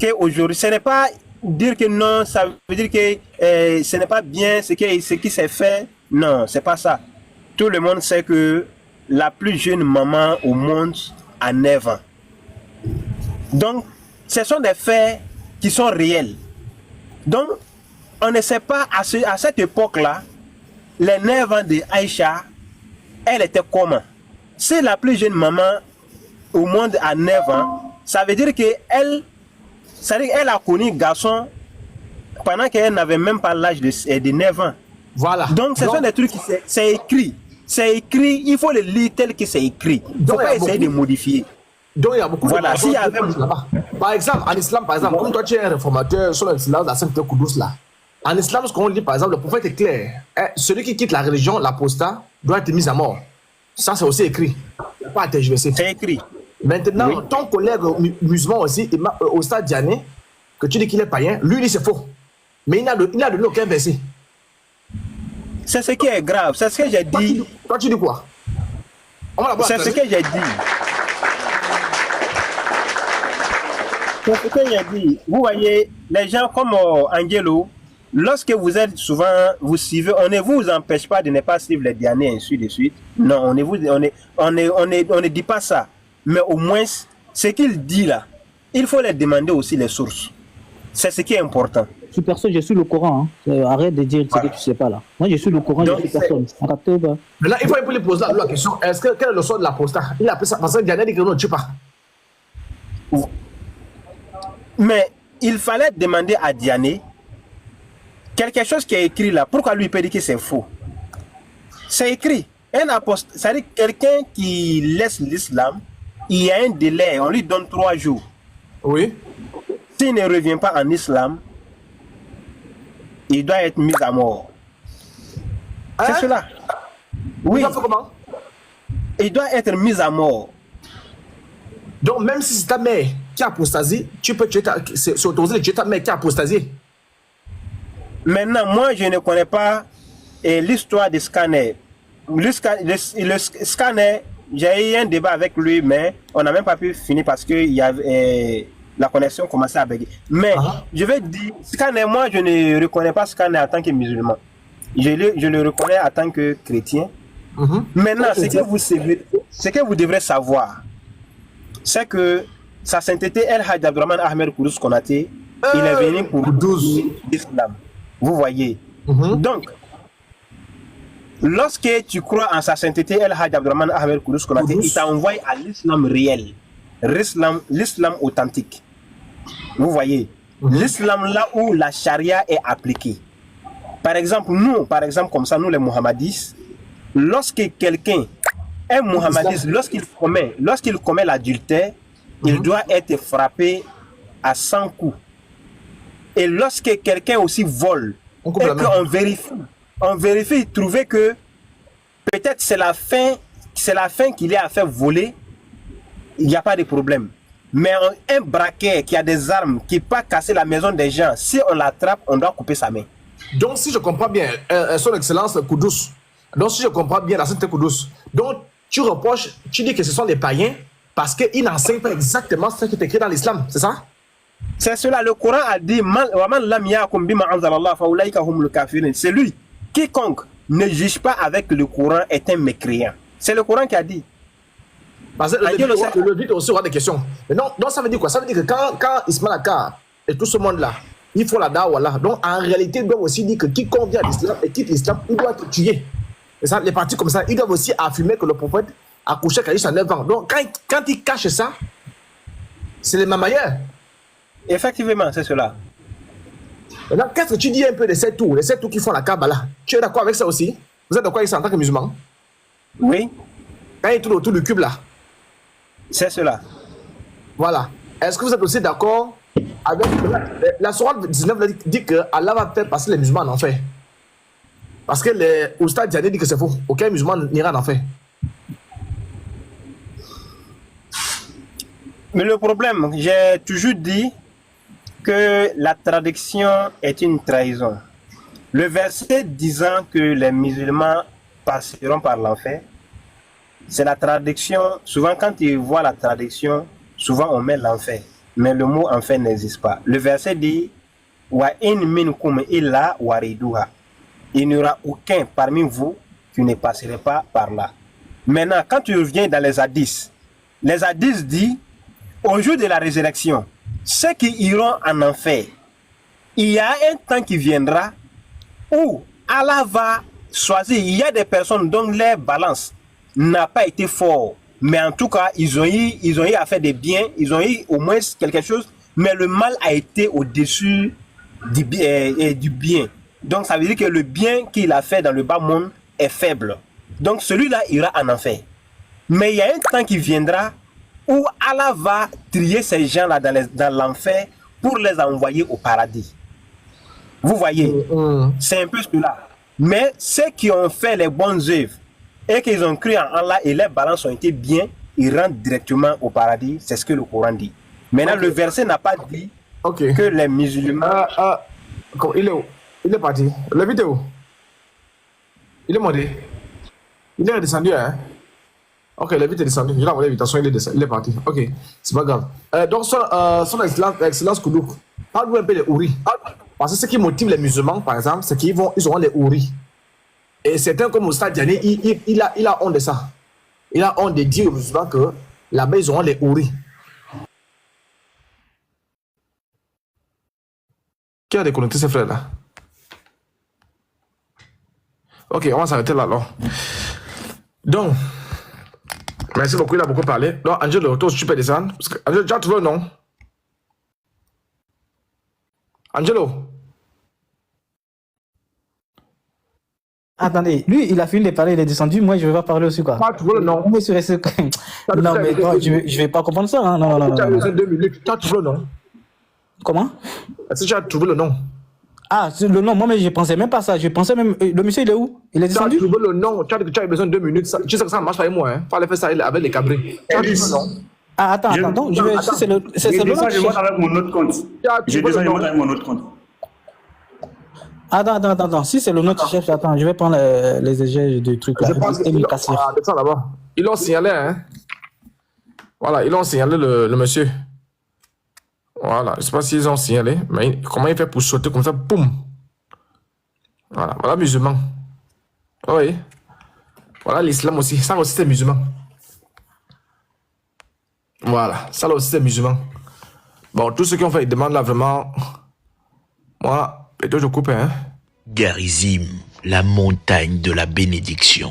qu'aujourd'hui, ce n'est pas dire que non, ça veut dire que ce n'est pas bien ce qui s'est fait. Non, c'est pas ça. Tout le monde sait que la plus jeune maman au monde a 9 ans. Donc, ce sont des faits qui sont réels. Donc, on ne sait pas à cette époque-là, les 9 ans de Aïcha, elle était comment? Si la plus jeune maman au monde a 9 ans, ça veut dire qu'elle a connu garçon pendant qu'elle n'avait même pas l'âge de 9 ans. Voilà. Donc, ce sont des trucs qui c'est écrit. C'est écrit, il faut le lire tel que c'est écrit. Il ne faut pas essayer de modifier. Donc, il y a beaucoup voilà, de là-bas. Par exemple, en islam, comme toi, tu es un réformateur sur l'islam de la Sainte Kudus là. En islam, ce qu'on dit, par exemple, le prophète est clair. Celui qui quitte la religion, l'apostat, doit être mis à mort. Ça, c'est aussi écrit. Il n'y a pas à tergiverser. C'est écrit. Maintenant, ton collègue musulman aussi, au stade Diané, que tu dis qu'il est païen, lui, il dit c'est faux. Mais il n'a donné aucun verset. C'est ce qui est grave. C'est ce que j'ai dit. Toi, tu dis quoi? C'est ce que j'ai dit. C'est ce que j'ai dit. Vous voyez, les gens comme Angelo, lorsque vous êtes souvent, vous suivez, on ne vous empêche pas de ne pas suivre les derniers, ainsi de suite. Non, on ne dit pas ça. Mais au moins, ce qu'il dit là, il faut les demander aussi les sources. C'est ce qui est important. Je suis personne, je suis le Coran. Hein. Arrête de dire ce que tu ne sais pas là. Moi, je suis le Coran, je suis personne. Mais là, il faut lui poser la question. Quel est le sort de l'apostat? Il a appelé ça parce que Diané dit que non, tu ne pas. Mais il fallait demander à Diané quelque chose qui est écrit là. Pourquoi lui peut dire que c'est faux? C'est écrit. Un apostat, c'est-à-dire quelqu'un qui laisse l'islam, il y a un délai, on lui donne 3 jours. Oui. S'il ne revient pas en islam, il doit être mis à mort. C'est cela. Oui. Comment? Il doit être mis à mort. Donc, même si c'est ta mère qui a apostasie, tu peux tuer c'est autorisé de tuer ta mère qui a apostasie. Maintenant, moi, je ne connais pas l'histoire des scanners. Le scanner, j'ai eu un débat avec lui, mais on n'a même pas pu finir parce que il y avait, la connexion commençait à bugger. Mais je vais dire, scanner, moi, je ne reconnais pas scanner en tant que musulman. Je le reconnais en tant que chrétien. Maintenant, ce que vous devrez savoir, c'est que sa sainteté El Hadj Abdourahmane Ahmed Kourous Konaté, il est venu pour 12 l'islam. Vous voyez. Donc, lorsque tu crois en sa sainteté El Hadj Abdourahmane Ahmed Kourous Konaté, il t'a envoyé à l'islam réel, l'islam authentique. Vous voyez. L'islam là où la charia est appliquée. Par exemple, nous, comme ça, nous les Mohammadis, lorsque quelqu'un un Mohammadiste, lorsqu'il commet l'adultère, il doit être frappé à 100 coups. Et lorsque quelqu'un aussi vole, et qu'on vérifie, trouver que peut-être c'est la fin qu'il a fait voler, il n'y a pas de problème. Mais un braqueur qui a des armes, qui peut casser la maison des gens, si on l'attrape, on doit couper sa main. Donc, si je comprends bien, son excellence Koudous, donc si je comprends bien la sainte Koudous, donc tu reproches, tu dis que ce sont des païens parce qu'ils n'enseignent pas exactement ce qui est écrit dans l'islam, c'est ça? C'est cela, le Coran a dit c'est lui, quiconque ne juge pas avec le Coran est un mécréant. C'est le Coran qui a dit. Parce que le dit aussi aura des questions. Mais non, donc ça veut dire quoi? Ça veut dire que quand Ismaël Akka et tout ce monde-là, il faut la dawa là. Donc en réalité, ils doivent aussi dire que quiconque vient à l'islam et quitte l'islam, il doit être tué. Et ça, les partis comme ça, ils doivent aussi affirmer que le prophète a couché quand il a 9 ans. Donc quand ils cachent ça, c'est les mamailleurs. Effectivement, c'est cela. Maintenant, qu'est-ce que tu dis un peu de ces tours qui font la Kabbala? Tu es d'accord avec ça aussi? Vous êtes d'accord avec ça en tant que musulman? Oui. Quand ils tournent autour du cube là? C'est cela. Voilà. Est-ce que vous êtes aussi d'accord avec la sourate 19 dit que Allah va faire passer les musulmans en enfer? Parce que les Oustad Diané dit que c'est faux. Aucun musulman n'ira en enfer. Mais le problème, j'ai toujours dit que la traduction est une trahison. Le verset disant que les musulmans passeront par l'enfer, c'est la traduction. Souvent, quand tu vois la traduction, souvent on met l'enfer. Mais le mot enfer n'existe pas. Le verset dit Wa in minkum illa wariduha. Il n'y aura aucun parmi vous qui ne passerait pas par là. Maintenant, quand tu reviens dans les hadiths disent au jour de la résurrection, ceux qui iront en enfer, il y a un temps qui viendra où Allah va choisir. Il y a des personnes dont leur balance n'a pas été fort, mais en tout cas, ils ont eu à faire des biens, ils ont eu au moins quelque chose, mais le mal a été au-dessus du bien. Donc, ça veut dire que le bien qu'il a fait dans le bas monde est faible. Donc, celui-là ira en enfer. Mais il y a un temps qui viendra où Allah va trier ces gens-là dans l'enfer pour les envoyer au paradis. Vous voyez, c'est un peu cela. Mais ceux qui ont fait les bonnes œuvres et qu'ils ont cru en Allah et les balances ont été bien, ils rentrent directement au paradis. C'est ce que le Coran dit. Maintenant, le verset n'a pas dit que les musulmans... il est où? Il est parti. La vidéo. Il est monté. Il est redescendu, hein? Ok, la vidéo est descendue. Il a envoyé l'invitation, il est parti. Ok, c'est pas grave. Donc, son excellence Koudouk, parle-nous un peu des houris. Parce que ce qui motive les musulmans, par exemple, c'est qu'ils auront les houris. Et certains comme Moustapha Diané, il a honte de ça. Il a honte de dire aux musulmans que là-bas, ils auront les houris. Qui a déconnecté ces frères-là? Ok, on va s'arrêter là, alors. Donc, merci beaucoup, il a beaucoup parlé. Donc, Angelo, toi aussi, tu peux descendre. Parce que, Angelo, tu as trouvé le nom? Angelo? Attendez, lui, il a fini de parler, il est descendu. Moi, je vais pas parler aussi, quoi. Tu as trouvé le nom? Non, mais non, je vais pas comprendre ça. Hein. Non. Tu as besoin de 2 minutes. Tu as trouvé le nom? Comment? Est-ce que tu as trouvé le nom? Ah, le nom, moi, mais je pensais même pas ça. Je pensais même. Le monsieur, il est où? Il est descendu? Tu as trouvé le nom. Tu as besoin de 2 minutes. Tu sais que ça ne marche pas avec moi. Il fallait faire ça avec les cabris. Tu as trouvé le nom? Ah, attends. Donc, je vais. C'est le nom. Je monte avec mon autre compte. Je monte avec mon autre compte. Attends. Si c'est le nom que tu cherches, attends, je vais prendre les égèges du truc là. Je pense qu'ils l'ont signalé, hein. Voilà, ils l'ont signalé le monsieur. Voilà, je ne sais pas s'ils ont signalé, mais comment il fait pour sauter comme ça, boum. Voilà, musulman. Oui. Voilà l'islam aussi, ça aussi c'est musulman. Voilà, ça aussi c'est musulman. Bon, tous ceux qui ont fait des demandes là, vraiment, moi, et toi je coupe, hein. Garizim, la montagne de la bénédiction.